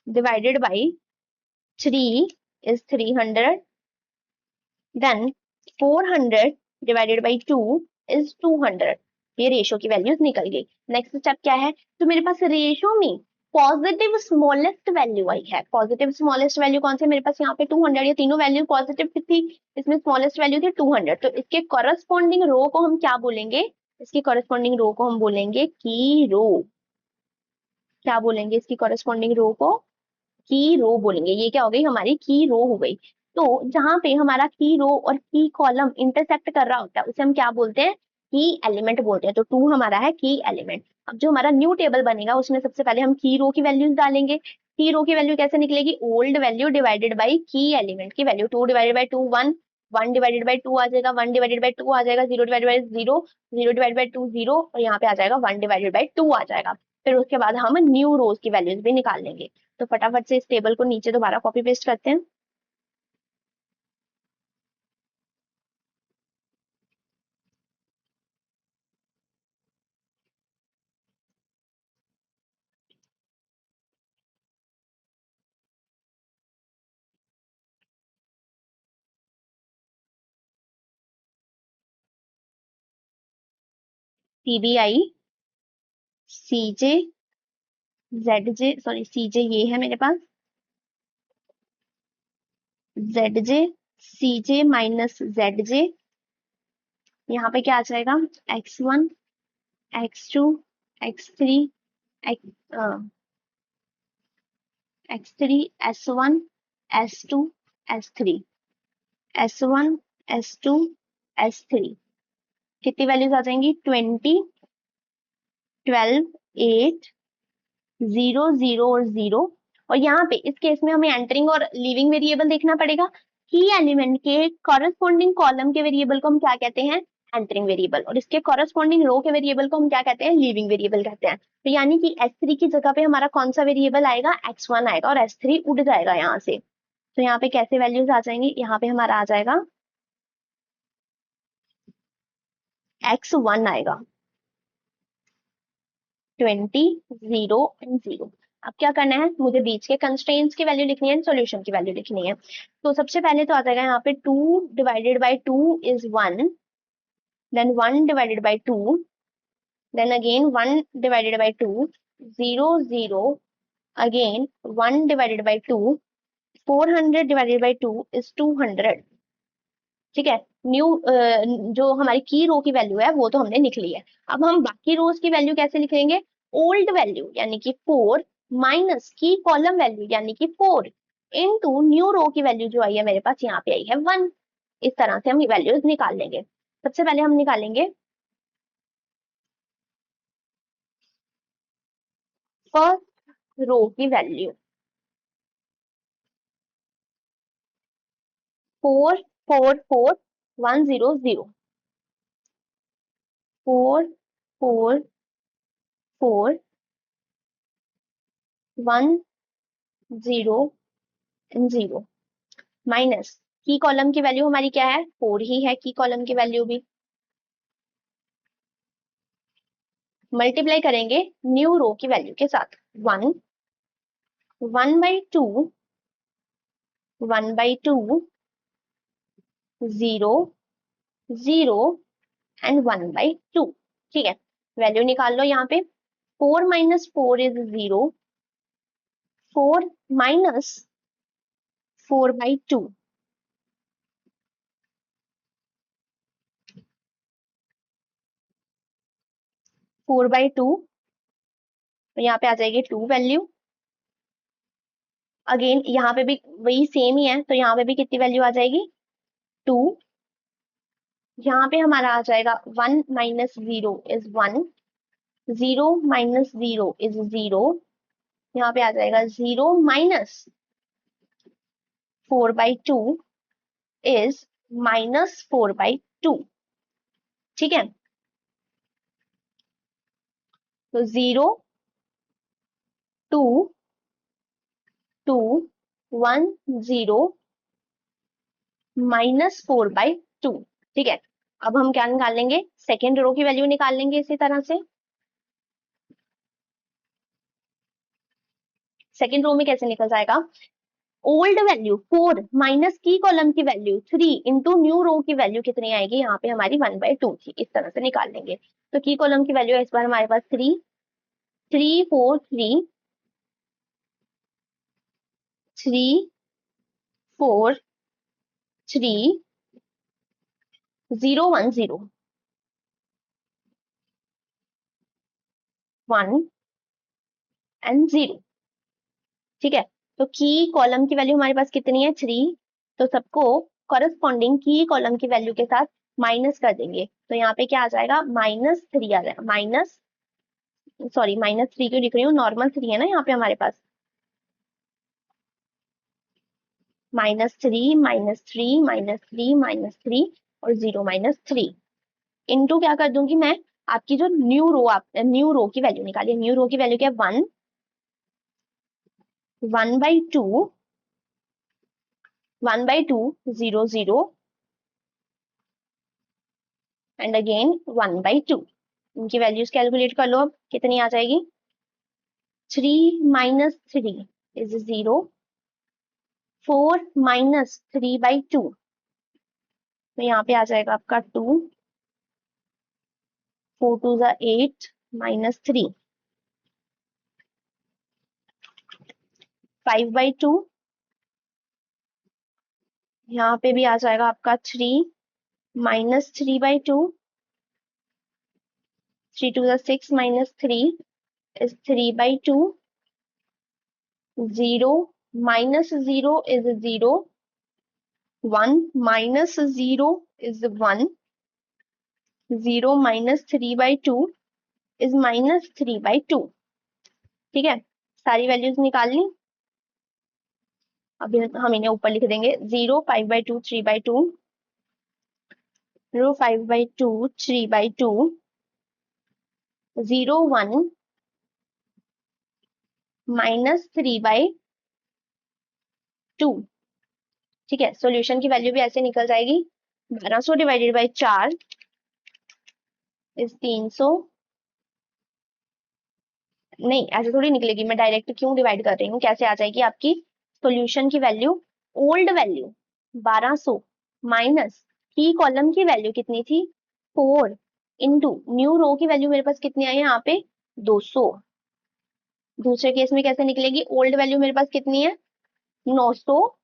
divided by 3 is 300, then 400 divided by 2 is 200। ये रेशो की वैल्यूज निकल गई। नेक्स्ट स्टेप क्या है, तो मेरे पास रेशो में पॉजिटिव स्मॉलेस्ट वैल्यू आई है। पॉजिटिव स्मॉलेस्ट वैल्यू कौन सी है मेरे पास, यहाँ पे 200। ये तीनों वैल्यू पॉजिटिव थी, इसमें स्मॉलेस्ट वैल्यू थी 200। तो इसके कॉरेस्पॉन्डिंग रो को हम क्या बोलेंगे, इसकी कॉरेस्पॉन्डिंग रो को हम बोलेंगे की रो। क्या बोलेंगे इसकी कॉरेस्पॉन्डिंग रो को, की रो बोलेंगे। ये क्या हो गई, हमारी की रो हो गई। तो जहां पे हमारा की रो और की कॉलम इंटरसेक्ट कर रहा होता है उसे हम क्या बोलते हैं, की एलिमेंट बोलते हैं। तो 2 हमारा है की एलिमेंट। अब जो हमारा न्यू टेबल बनेगा उसमें सबसे पहले हम की रो की वैल्यूज डालेंगे। की रो की वैल्यू कैसे निकलेगी, ओल्ड वैल्यू डिवाइडेड बाई की एलिमेंट की value. 2 divided by 2 1, 1 divided by 2 आ जाएगा, 1 डिवाइडेड बाई 2 आ जाएगा, 0 डिवाइडेड बाई 0, 0 डिवाइडेड बाई 2 0, और यहाँ पे आ जाएगा 1 डिवाइडेड बाई 2 आ जाएगा। फिर उसके बाद हम न्यू रोज की वैल्यूज भी निकाल लेंगे। तो फटाफट से इस टेबल को नीचे दोबारा कॉपी पेस्ट करते हैं। CBI, CJ, ZJ, sorry CJ ये है मेरे पास, ZJ, CJ माइनस ZJ, यहाँ पे क्या आ जाएगा, X1, X2, X3, X3, S1, S2, S3, S1, S2, S3, कितनी वैल्यूज आ जाएंगी, 20, 12, 8, 0, 0 और 0। और यहाँ पे इस केस में हमें एंटरिंग और लीविंग वेरिएबल देखना पड़ेगा। की एलिमेंट के कॉरेस्पॉन्डिंग कॉलम के वेरिएबल को हम क्या कहते हैं, एंटरिंग वेरिएबल, और इसके कॉरेस्पॉन्डिंग रो के वेरिएबल को हम क्या कहते हैं, लीविंग वेरिएबल कहते हैं। तो यानी कि S3 की जगह पे हमारा कौन सा वेरिएबल आएगा, X1 आएगा, और S3 उड़ जाएगा यहाँ से। तो यहाँ पे कैसे वैल्यूज आ जाएंगी, यहाँ पे हमारा आ जाएगा X1 आएगा, 20, 0 एंड 0। अब क्या करना है, मुझे बीच के कंस्ट्रेंट्स की वैल्यू लिखनी है, सॉल्यूशन की वैल्यू लिखनी है। तो सबसे पहले तो आ जाएगा यहाँ पे 2 divided by 2 is 1, then 1 divided by 2, then again 1 divided by 2, 0, 0, again 1 divided by 2, 400 divided by 2 is 200। ठीक है, न्यू जो हमारी की रो की वैल्यू है वो तो हमने लिख ली है। अब हम बाकी रोज की वैल्यू कैसे लिखेंगे, ओल्ड वैल्यू यानी कि 4 माइनस की कॉलम वैल्यू यानी कि 4 इनटू न्यू रो की वैल्यू जो आई है मेरे पास यहाँ पे आई है 1। इस तरह से हम वैल्यूज निकाल लेंगे। सबसे पहले हम निकालेंगे फर्स्ट रो की वैल्यू, 4, 4, 4, 1, 0, 0, 4, 4, 4, 1, 0, 0, माइनस की कॉलम की वैल्यू हमारी क्या है, 4 ही है की कॉलम की वैल्यू भी, मल्टीप्लाई करेंगे न्यू रो की वैल्यू के साथ, 1, 1/2, 1/2, 0, 0 एंड 1/2। ठीक है, वैल्यू निकाल लो यहाँ पे, 4 माइनस 4 इज 0, 4 माइनस 4/2, 4/2, तो यहाँ पे आ जाएगी 2 वैल्यू। अगेन यहाँ पे भी वही सेम ही है, तो यहाँ पे भी कितनी वैल्यू आ जाएगी, 2। यहाँ पे हमारा आ जाएगा 1 माइनस 0 इज 1, 0 माइनस 0 इज 0, यहाँ पे आ जाएगा 0 माइनस 4/2 इज -4/2। ठीक है, तो 0, 2, 2, 1, 0, -4/2। ठीक है, अब हम क्या निकाल लेंगे, सेकेंड रो की वैल्यू निकाल लेंगे इसी तरह से। सेकेंड रो में कैसे निकल जाएगा, ओल्ड वैल्यू 4 माइनस की कॉलम की वैल्यू 3 इंटू न्यू रो की वैल्यू कितनी आएगी, यहाँ पे हमारी 1/2 थी, इस तरह से निकाल लेंगे। तो की कॉलम की वैल्यू है इस बार हमारे पास 3, 3, 4, 3, 3, 4, 3, 0, 1, 0, 1 एंड 0। ठीक है, तो की कॉलम की वैल्यू हमारे पास कितनी है, 3, तो सबको कॉरेस्पॉन्डिंग की कॉलम की वैल्यू के साथ माइनस कर देंगे। तो यहाँ पे क्या आ जाएगा, -3 आ जाएगा, -3 क्यों लिख रही हूँ, नॉर्मल 3 है ना यहाँ पे हमारे पास, -3, -3, -3, -3 और 0, -3 इनटू क्या कर दूंगी मैं, आपकी जो न्यू रो की वैल्यू निकालिए, न्यू रो की वैल्यू क्या है, 1, 1/2, 1/2, 0, 0 एंड अगेन 1/2। इनकी वैल्यूज कैलकुलेट कर लो, अब कितनी आ जाएगी, 3 माइनस 3 इज 0, 4 माइनस 3/2, तो यहाँ पे आ जाएगा आपका 2, 4 2 जा 8 -3 5/2 यहाँ पे भी आ जाएगा आपका 3 -3/2 3 2 जा 6 -3 is 3/2 0 -0 is 0 1 -0 is 1 0 -3/2 is -3/2 ठीक है सारी वैल्यूज निकाल ली अभी हम इन्हें ऊपर लिख देंगे 0 5/2 3/2 0 5/2 3/2 0 1 -3/2 ठीक है सॉल्यूशन की वैल्यू भी ऐसे निकल जाएगी 1200 डिवाइडेड बाई 4 इस 300 नहीं ऐसे थोड़ी निकलेगी मैं डायरेक्ट क्यों डिवाइड कर रही हूँ कैसे आ जाएगी आपकी सॉल्यूशन की वैल्यू ओल्ड वैल्यू 1200 माइनस की कॉलम की वैल्यू कितनी थी 4 इंटू न्यू रो की वैल्यू मेरे पास कितनी आई है यहाँ पे 200 दूसरे केस में कैसे निकलेगी ओल्ड वैल्यू मेरे पास कितनी है 900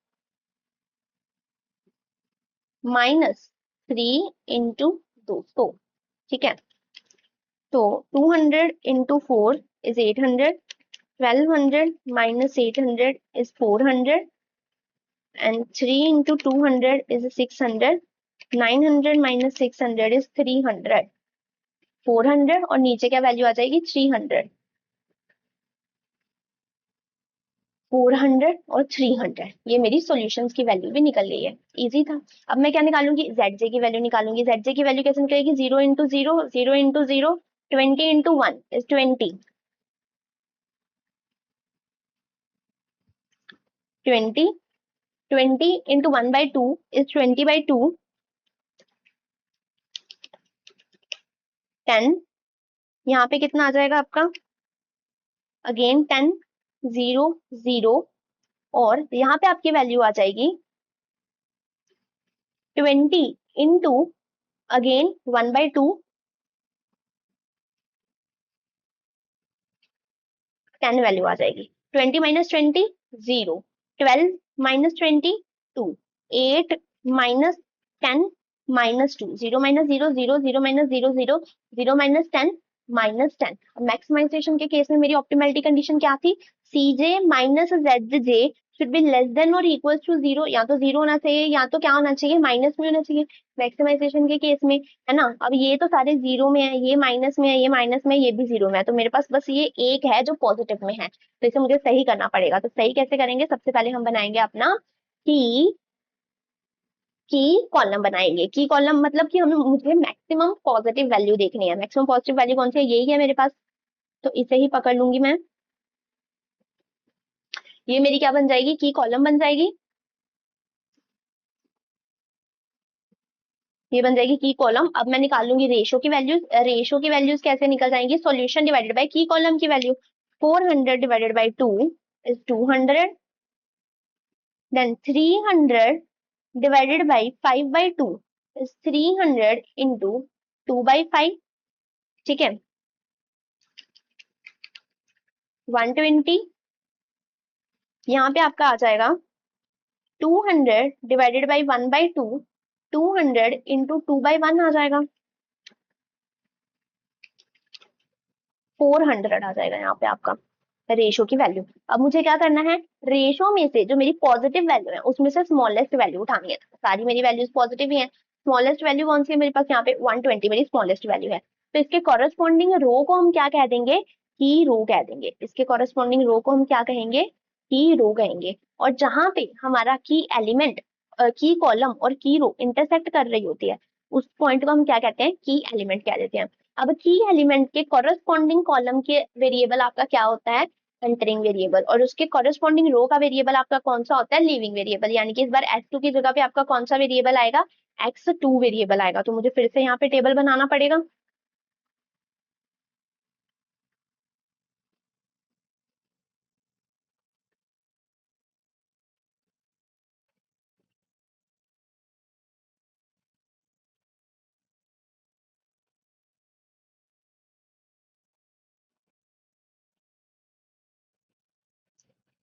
माइनस 3 इंटू 200 ठीक है तो 200 into 4 is 800 1200 minus 800 is 400 and 3 into 200 is 600 900 minus 600 is 300 400 और नीचे क्या वैल्यू आ जाएगी 300 400 और 300 ये मेरी सॉल्यूशंस की वैल्यू भी निकल गई है इजी था अब मैं क्या निकालूंगी zj की वैल्यू निकालूंगी zj की वैल्यू कैसे निकलेगी 0 into 0 0 into 0 20 into 1 is 20 20 20 into 1/2 is 20/2 10 यहाँ पे कितना आ जाएगा आपका अगेन 10 0 0 और यहाँ पे आपकी वैल्यू आ जाएगी 20 इंटू अगेन 1/2 10 वैल्यू आ जाएगी 20 minus 20 0 12 minus 20 2 8 minus 10 -2 0 minus 0 0 0 minus 0 0 0 minus 10 -10 maximization के केस में मेरी ऑप्टिमलिटी कंडीशन क्या थी cj minus zj should be less than और इक्वल टू 0 या तो 0 होना चाहिए या तो क्या होना चाहिए माइनस में होना चाहिए मैक्सिमाइजेशन के केस में है ना अब ये तो सारे जीरो में है ये माइनस में है ये माइनस में है ये भी जीरो में है तो मेरे पास बस ये एक है जो पॉजिटिव में है तो इसे मुझे सही करना पड़ेगा तो सही कैसे करेंगे सबसे पहले हम बनाएंगे अपना की कॉलम बनाएंगे की कॉलम मतलब कि हमें मुझे मैक्सिमम पॉजिटिव वैल्यू देखनी है मैक्सिमम पॉजिटिव वैल्यू कौन सी है यही है मेरे पास तो इसे ही पकड़ लूंगी मैं ये मेरी क्या बन जाएगी की कॉलम बन जाएगी ये बन जाएगी की कॉलम अब मैं निकालूंगी रेशो की वैल्यूज कैसे निकल जाएंगी सॉल्यूशन डिवाइडेड बाय की कॉलम की value 400 divided by 2 is 200 then 300 divided by 5/2 is 300 into 2/5 ठीक है 120 यहाँ पे आपका आ जाएगा 200 डिवाइडेड बाई 1/2 200 इंटू 2/1 आ जाएगा 400 आ जाएगा यहाँ पे आपका रेशो की वैल्यू अब मुझे क्या करना है रेशो में से जो मेरी पॉजिटिव वैल्यू है उसमें से स्मॉलेस्ट वैल्यू उठानी है सारी मेरी वैल्यूज पॉजिटिव ही है स्मॉलेस्ट वैल्यू कौन सी है मेरे पास यहाँ पे 120 मेरी स्मॉलेस्ट वैल्यू है तो इसके कॉरेस्पॉन्डिंग रो को हम क्या कह देंगे की रो कह देंगे इसके कॉरेस्पॉन्डिंग रो को हम क्या कहेंगे की रो कहेंगे और जहां पे हमारा की एलिमेंट की कॉलम और की रो इंटरसेक्ट कर रही होती है उस पॉइंट को हम क्या कहते हैं की एलिमेंट कह देते हैं अब की एलिमेंट के कॉरेस्पॉन्डिंग कॉलम के वेरिएबल आपका क्या होता है एंटरिंग वेरिएबल और उसके कॉरेस्पॉन्डिंग रो का वेरिएबल आपका कौन सा होता है लीविंग वेरिएबल यानी कि इस बार x2 की जगह पे आपका कौन सा वेरिएबल आएगा x2 वेरिएबल आएगा तो मुझे फिर से यहाँ पे टेबल बनाना पड़ेगा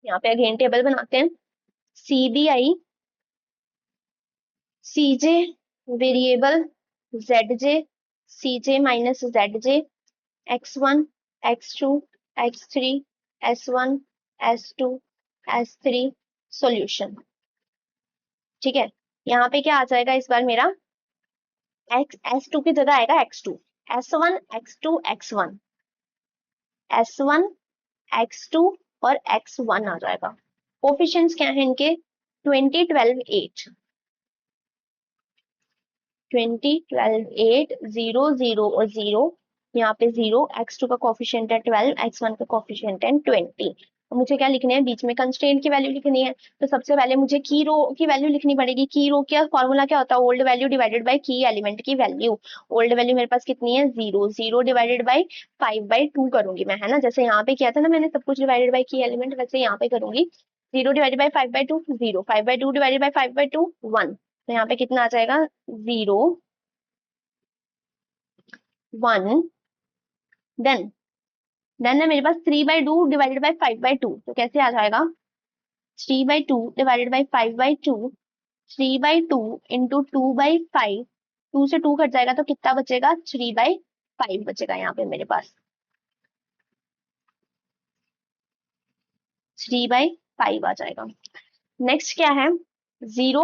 यहाँ पे अगेन टेबल बनाते हैं, CBI, CJ variable, ZJ, CJ minus ZJ, X1, X2, X3, S1, S2, S3 solution. ठीक है, यहाँ पे क्या आ जाएगा इस बार मेरा, S2 की जगह आएगा X2, S1, X2, X1, S1, X2 और X1 आ जाएगा। कोफिशिएंट्स क्या है इनके, 20, 12, 8, 20, 12, 8, 0, 0 और 0, यहाँ पे 0, X2 का कोफिशिएंट है 12, X1 का कोफिशिएंट है 20। तो मुझे क्या लिखने है, बीच में कंस्ट्रेंट की वैल्यू लिखनी है। तो सबसे पहले मुझे की रो की वैल्यू लिखनी पड़ेगी। की रो का फॉर्मूला क्या होता है, ओल्ड वैल्यू डिवाइडेड बाय की एलिमेंट की वैल्यू। ओल्ड वैल्यू मेरे पास कितनी है, 0, 0 डिवाइडेड बाय 5/2 करूंगी मैं, है ना, जैसे यहाँ पे किया था ना मैंने सब कुछ डिवाइडेड बाय की एलिमेंट, वैसे यहाँ पे करूंगी। 0 डिवाइडेड बाय 5/2 0, 5/2 डिवाइडेड बाय 5/2 1। तो यहाँ पे कितना आ जाएगा, 0, 1, देन है मेरे पास 3/2 डिवाइडेड बाय 5/2, तो कैसे आ जाएगा, 3/2 डिवाइडेड बाय 5/2, 3/2 इंटू 2/5, 2 से 2 कट जाएगा तो कितना बचेगा, 3/5 बचेगा यहाँ पे मेरे पास, 3/5 आ जाएगा। नेक्स्ट क्या है, 0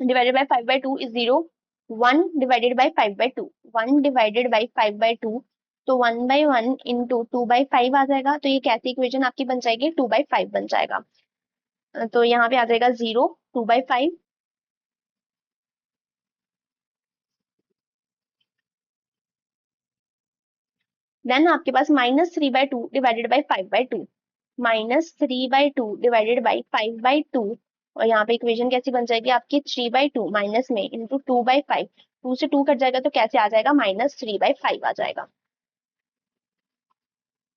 divided bye 5/2 is 0, 1 divided bye 5/2, 1 divided bye 5/2, तो 1/1 इंटू 2/5 आ जाएगा। तो ये कैसी इक्वेशन आपकी बन जाएगी, 2/5 बन जाएगा। तो यहाँ पे आ जाएगा 0, 2/5, देन आपके पास -3/2 डिवाइडेड बाय 5/2, -3/2 डिवाइडेड बाय 5/2, और यहाँ पे इक्वेशन कैसी बन जाएगी आपकी, 3/2 माइनस में इंटू 2/5, 2 से 2 कट जाएगा तो कैसे आ जाएगा, -3/5 आ जाएगा,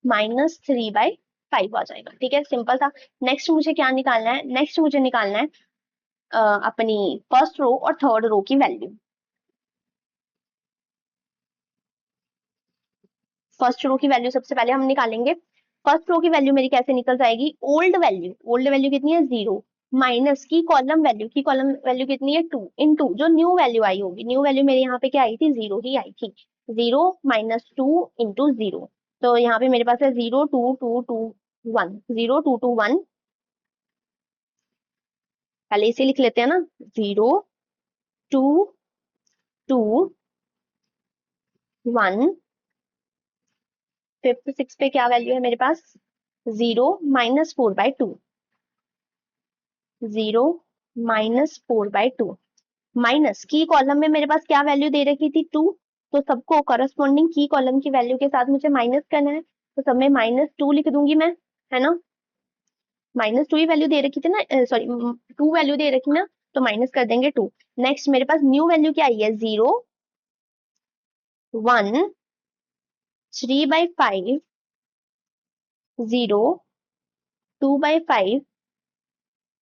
-3/5 आ जाएगा। ठीक है, सिंपल था। नेक्स्ट मुझे क्या निकालना है, नेक्स्ट मुझे निकालना है अपनी फर्स्ट रो और थर्ड रो की वैल्यू। फर्स्ट रो की वैल्यू सबसे पहले हम निकालेंगे। फर्स्ट रो की वैल्यू मेरी कैसे निकल जाएगी, ओल्ड वैल्यू कितनी है, 0, माइनस की कॉलम वैल्यू कितनी है, 2, इनटू जो न्यू वैल्यू आई होगी, न्यू वैल्यू मेरे यहाँ पे क्या आई थी, 0 ही आई थी, 0 - 2 इंटू 0। तो यहाँ पे मेरे पास है 0, 2, 2, 2, 1, 0, 2, 2, 1, पहले इसे लिख लेते हैं ना, 0, 2, 2, 1, फिफ्थ सिक्स पे क्या वैल्यू है मेरे पास, 0 -4/2, 0 -4/2, माइनस की कॉलम में मेरे पास क्या वैल्यू दे रखी थी, 2, तो सबको करस्पॉन्डिंग की कॉलम की वैल्यू के साथ मुझे माइनस करना है, तो सब में -2 लिख दूंगी मैं, है ना, -2 ही वैल्यू दे रखी थी ना, सॉरी 2 वैल्यू दे रखी ना, तो माइनस कर देंगे 2। नेक्स्ट मेरे पास न्यू वैल्यू क्या आई है, 0, 1, 3/5, 0, 2/5,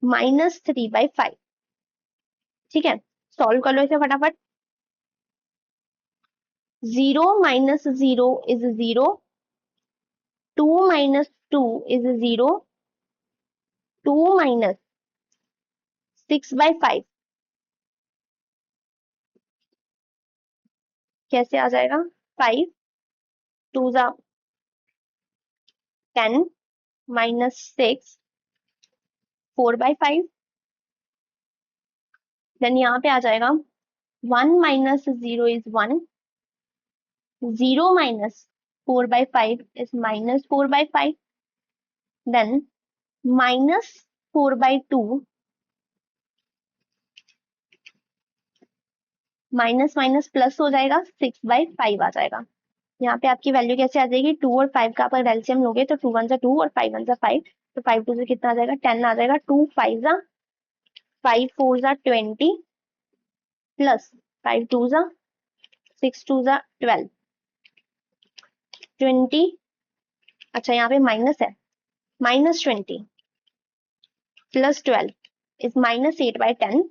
-3/5। ठीक है, सॉल्व कर लो इसे फटाफट। 0 - 0 इज 0, 2 - 2 इज 0, 2 - 6/5 कैसे आ जाएगा, 5, 2 जा 10, -6, 4/5, देन यहाँ पे आ जाएगा 1 - 0 is 1, 0 - 4/5 is -4/5, then -4/2, minus minus plus हो जाएगा, 6/5 आ जाएगा। यहाँ पे आपकी वैल्यू कैसे आ जाएगी, 2 और 5 का अगर एलसीएम लोगे तो 2 1 2 और 5 1 5, तो 5 2 से कितना आ जाएगा, 10 आ जाएगा, 2 5 5 4 20 प्लस 5 2 6 2 12, 20, अच्छा यहाँ पे माइनस है, -20 प्लस 12 इज -8/10,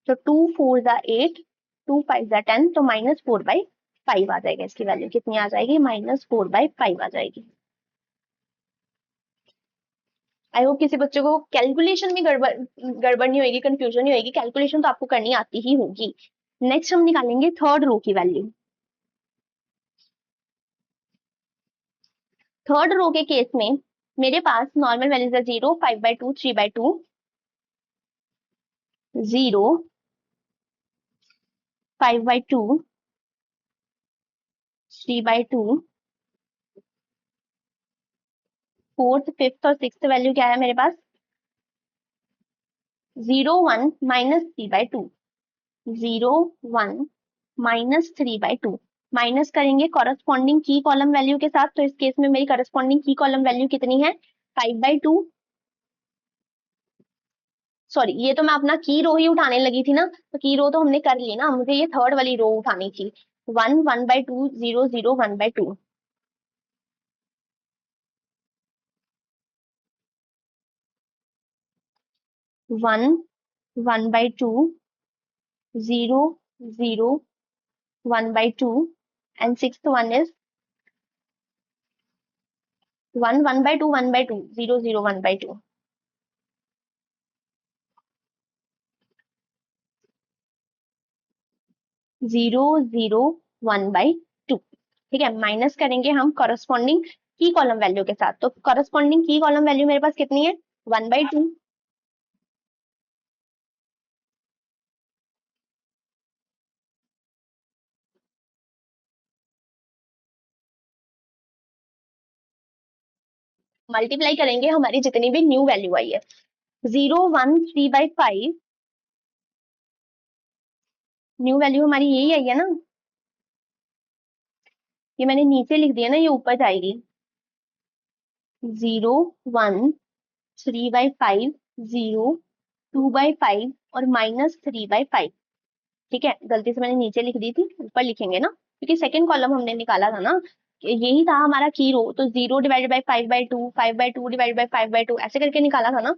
तो 2 4 8, 2 5 10, तो -4/5 आ जाएगा। इसकी वैल्यू कितनी आ जाएगी, -4/5 आ जाएगी। आई होप किसी बच्चे को कैलकुलेशन में गड़बड़ गड़बड़ नहीं होगी, कंफ्यूजन नहीं होगी, कैलकुलेशन तो आपको करनी आती ही होगी। नेक्स्ट हम निकालेंगे थर्ड रो की वैल्यू। थर्ड रो के केस में मेरे पास नॉर्मल वैल्यूज है 0, 5/2, 3/2, 0, 5/2, 3/2, फोर्थ, फिफ्थ और सिक्स्थ वैल्यू क्या है मेरे पास? 0, 1 माइनस 3/2, 0, 1 माइनस 3/2। माइनस करेंगे कॉरस्पॉन्डिंग की कॉलम वैल्यू के साथ, तो इस केस में मेरी कॉरस्पॉन्डिंग की कॉलम वैल्यू कितनी है? 5/2। सॉरी, ये तो मैं अपना की रो ही उठाने लगी थी ना, तो की रो तो हमने कर ली ना, मुझे ये थर्ड वाली रो उठानी थी। 1, 1/2, 0, 0, 1/2। 1, 1/2, 0, 0, 1/2, and sixth one is 1, 1/2, 1/2, 0, 0, 1/2। 0, 0, 1/2। ठीक है, माइनस करेंगे हम कॉरस्पॉन्डिंग की कॉलम वैल्यू के साथ, तो कॉरस्पॉन्डिंग की कॉलम वैल्यू मेरे पास कितनी है? 1/2। मल्टीप्लाई करेंगे हमारी जितनी भी न्यू वैल्यू आई है। 0, 1, 3/5, न्यू वैल्यू हमारी यही आई है ना, ये मैंने नीचे लिख दिया ना, ये ऊपर जाएगी। 0, 1, 3/5, 0, 2/5 और -3/5। ठीक है, गलती से मैंने नीचे लिख दी थी, ऊपर लिखेंगे ना, क्योंकि सेकंड कॉलम हमने निकाला था ना, यही था हमारा की रो, तो 0 डिवाइडेड बाई 5/2, 5/2 डिवाइडेड बाई 5/2 ऐसे करके निकाला था ना,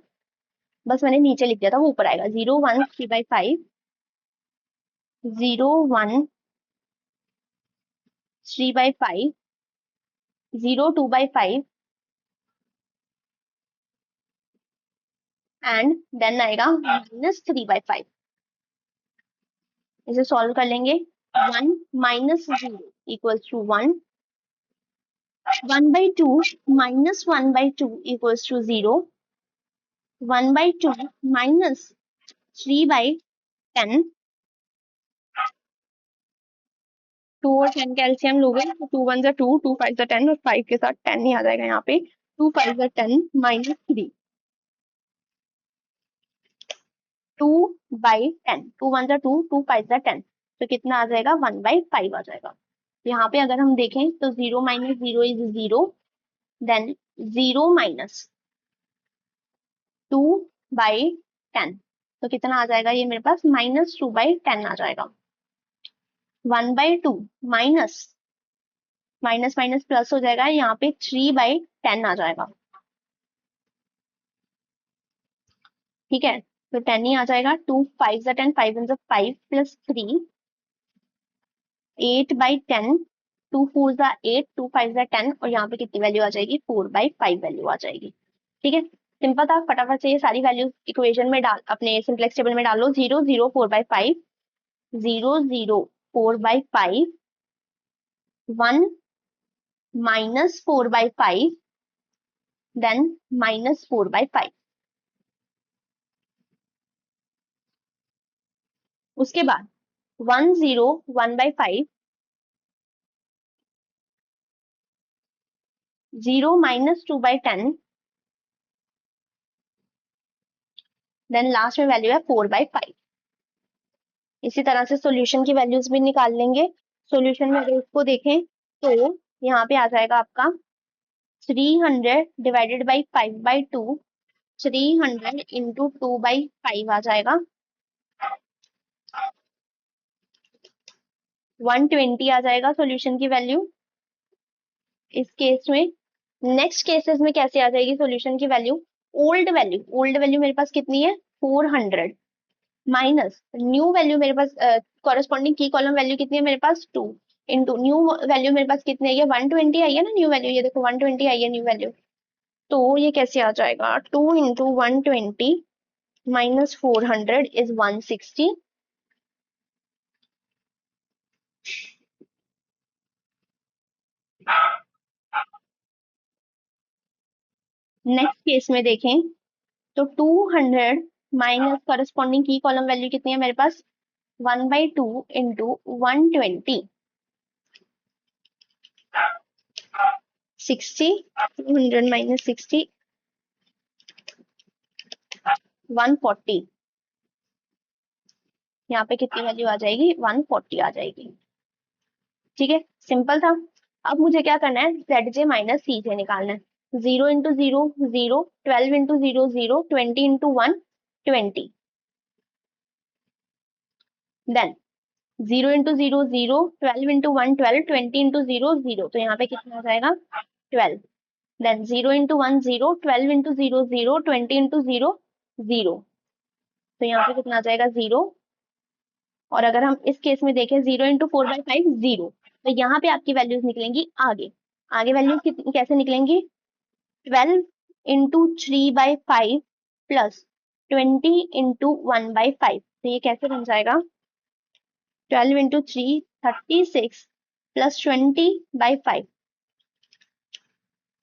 बस मैंने नीचे लिख दिया था, वो ऊपर आएगा। 0, 1, 3/5, 0, 1, 3/5, 0, 2/5 एंड देन आएगा -3/5। इसे सॉल्व कर लेंगे। 1 minus 0 equals to 1, 1/2 minus 1/2 equals to 0, 1/2 minus 3/10। 2 और 10 का एलसीएम लोगे तो 2 1 जा 2, 2 5 जा 10 और 5 के साथ 10 नहीं आ जाएगा यहाँ पे। 2 5 जा 10 माइनस 3, 2/10, 2 1 जा 2, 2 5 जा 10, तो कितना आ जाएगा? 1/5 आ जाएगा। यहाँ पे अगर हम देखें तो 0 माइनस 0 इज 0, देन 0 माइनस 2/10, तो कितना आ जाएगा ये मेरे पास? -2/10 आ जाएगा। 1/2 माइनस माइनस माइनस प्लस हो जाएगा, यहाँ पे 3/10 आ जाएगा। ठीक है, तो 10 ही आ जाएगा। 2 5 जा 10, 5 1 जा 5 प्लस 3, 8/10, 2 4 जा 8, 2 5 जा 10 और यहाँ पे कितनी वैल्यू आ जाएगी? 4/5 वैल्यू आ जाएगी। ठीक है, सिंपल था, फटाफट से ये सारी वैल्यूज इक्वेशन में डाल, अपने सिंप्लेक्स टेबल में डालो। 0, 0, 4/5, 0, 0, 4/5, 1 माइनस 4/5, देन -4/5। उसके बाद 1, 0, 1/5, 0 -2/10, देन लास्ट में वैल्यू है 4/5। इसी तरह से सॉल्यूशन की वैल्यूज भी निकाल लेंगे। सॉल्यूशन में अगर इसको देखें तो यहाँ पे आ जाएगा आपका 300 डिवाइडेड बाई 5/2, 300 इंटू 2/5 आ जाएगा, 120 आ जाएगा सॉल्यूशन की वैल्यू इस केस में। नेक्स्ट केसेस में कैसे आ जाएगी सॉल्यूशन की वैल्यू? ओल्ड वैल्यू मेरे पास कितनी है? 400 माइनस न्यू वैल्यू मेरे पास कॉरेस्पॉन्डिंग की कॉलम वैल्यू कितनी है मेरे पास? 2 इंटू न्यू वैल्यू मेरे पास कितनी आई है? 120 आई है ना न्यू वैल्यू, ये देखो 120 आई है न्यू वैल्यू। तो ये कैसे आ जाएगा, 2 into 120 minus 400 is 160। Next case में देखें तो 200 माइनस करस्पॉन्डिंग की कॉलम वैल्यू कितनी है मेरे पास, 1/2 इंटू 120, 60, 200 माइनस 60, 140। यहाँ पे कितनी वैल्यू आ जाएगी, 140 आ जाएगी। ठीक है, सिंपल था। अब मुझे क्या करना है, ZJ माइनस CJ निकालना है। 0 into 0 0, 12 into 0 0, 20 into 1 20, then 0 into 0 0, 12 into 1 12, 20 into 0 0, तो यहाँ पे कितना आ जाएगा 12। देन 0 इंटू 1 0, 12 इंटू 0 0, 20 इंटू 0 0, तो यहाँ पे कितना आ जाएगा 0। और अगर हम इस केस में देखें 0 इंटू 4/5 0, तो यहाँ पे आपकी वैल्यूज निकलेंगी आगे। आगे वैल्यूज कितनी कैसे निकलेंगी, 12 इंटू 3/5 प्लस 20 इंटू 1/5, तो ये कैसे बन जाएगा, 12 इंटू 3 36 प्लस 20/5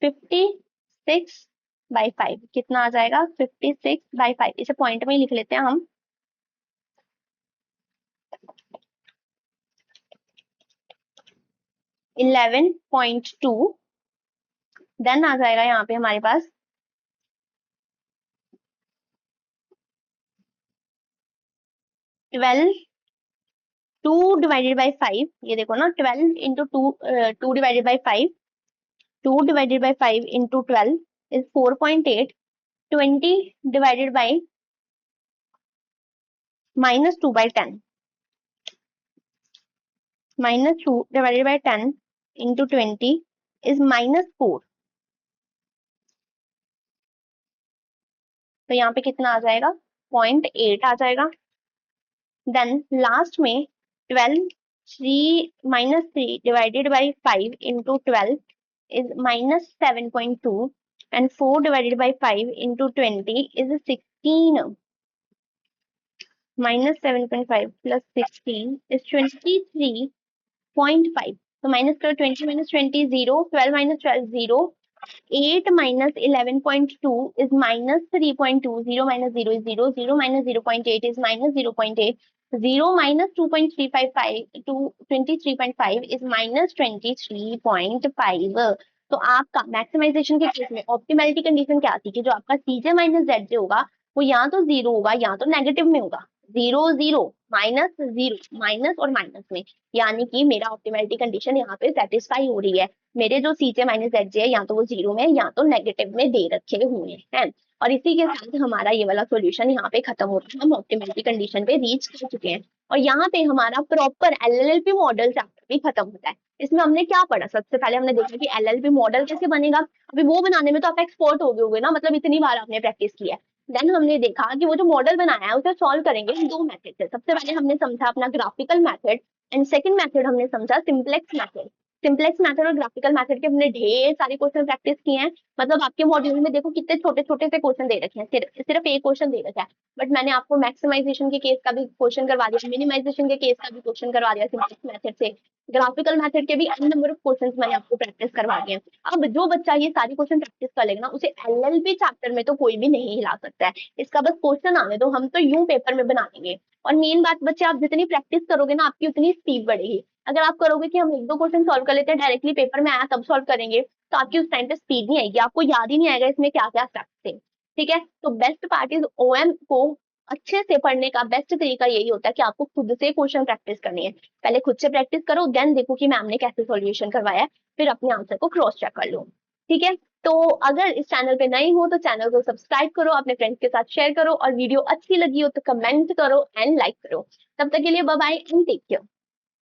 56/5, कितना आ जाएगा 56/5। इसे पॉइंट में ही लिख लेते हैं हम। 11.2, देन आ जाएगा यहाँ पे हमारे पास 12, 2 डिवाइडेड बाई 5, ये देखो ना 12 into 2 divided by 5, 2 divided by 5 into 12 is 4.8, 20 divided by minus 2/10, minus 2 divided by 10 into 20 is -4, तो यहाँ पे कितना आ जाएगा 0.8 आ जाएगा। देन लास्ट में 12 3 divided by 5 into 12 is -7.2 and 4 divided by 5 into 20 is 16. -7.5 plus 16 is 23.5. So minus 20 minus 20 0, 12 minus 12 0, 8 minus 11.2 is minus 3.2, 0 minus 0 is 0, 0 minus 0.8 is minus 0.8, 0 minus 2.355 to 23.5 is minus 23.5। तो आपका मैक्सिमाइजेशन के केस में optimality condition क्या थी कि जो आपका CJ minus ZJ होगा वो यहाँ तो 0 होगा, यहाँ तो नेगेटिव में होगा, 0 0 माइनस 0 माइनस और माइनस में, यानी कि मेरा ऑप्टिमैलिटी कंडीशन यहाँ पे सेटिस्फाई हो रही है। मेरे जो CJ माइनस ZJ है, या तो वो 0 में या तो नेगेटिव में दे रखे हुए हैं। और इसी के साथ हमारा ये वाला सॉल्यूशन यहाँ पे खत्म होता है, हम ऑप्टिमैलिटी कंडीशन पे रीच कर चुके हैं। और यहाँ पे हमारा प्रॉपर LLP मॉडल चैप्टर भी खत्म होता है। इसमें हमने क्या पढ़ा, सबसे पहले हमने देखा कि LLP मॉडल कैसे बनेगा। अभी वो बनाने में तो आप एक्सपर्ट हो गए होगे ना, मतलब इतनी बार आपने प्रैक्टिस की है। देन हमने देखा कि वो जो मॉडल बनाया है उसे सॉल्व करेंगे दो मेथड से। सबसे पहले हमने समझा अपना graphical method and second method हमने समझा सिंपलेक्स मेथड। सिंपलेक्स मेथड और ग्राफिकल मेथड के हमने ढेर सारे क्वेश्चन प्रैक्टिस किए हैं। मतलब आपके मॉड्यूल में देखो कितने छोटे छोटे से क्वेश्चन दे रखे हैं, सिर्फ एक क्वेश्चन दे रखा है, बट मैंने आपको मैक्सिमाइजेशन के केस का भी क्वेश्चन करवा दिया, मिनिमाइजेशन के केस का भी क्वेश्चन करवा दिया सिंपलेक्स मेथड से, ग्राफिकल मेथड के भी एन नंबर ऑफ क्वेश्चंस मैंने आपको प्रैक्टिस करवा दिए। अब जो बच्चा ये सारी क्वेश्चन प्रैक्टिस कर लेगा ना, उसे LLP चैप्टर में तो कोई भी नहीं हिला सकता है। इसका बस क्वेश्चन आने दो, हम तो यूं पेपर में बना देंगे। और मेन बात बच्चे, आप जितनी प्रैक्टिस करोगे ना आपकी उतनी स्पीड बढ़ेगी। अगर आप करोगे कि हम एक दो क्वेश्चन सॉल्व कर लेते हैं, डायरेक्टली पेपर में आया तब सॉल्व करेंगे, तो आपकी उस टाइम पे स्पीड नहीं आएगी, आपको याद ही नहीं आएगा इसमें क्या क्या स्टेप्स थे। ठीक है, तो बेस्ट पार्ट इज OM को अच्छे से पढ़ने का बेस्ट तरीका यही होता है कि आपको खुद से क्वेश्चन प्रैक्टिस करनी है। पहले खुद से प्रैक्टिस करो, देन देखो कि मैम ने कैसे सॉल्यूशन करवाया है, फिर अपने आंसर को क्रॉस चेक कर लो। ठीक है, तो अगर इस चैनल पे नए हो तो चैनल को सब्सक्राइब करो, अपने फ्रेंड्स के साथ शेयर करो, और वीडियो अच्छी लगी हो तो कमेंट करो एंड लाइक करो। तब तक के लिए bye bye and take care.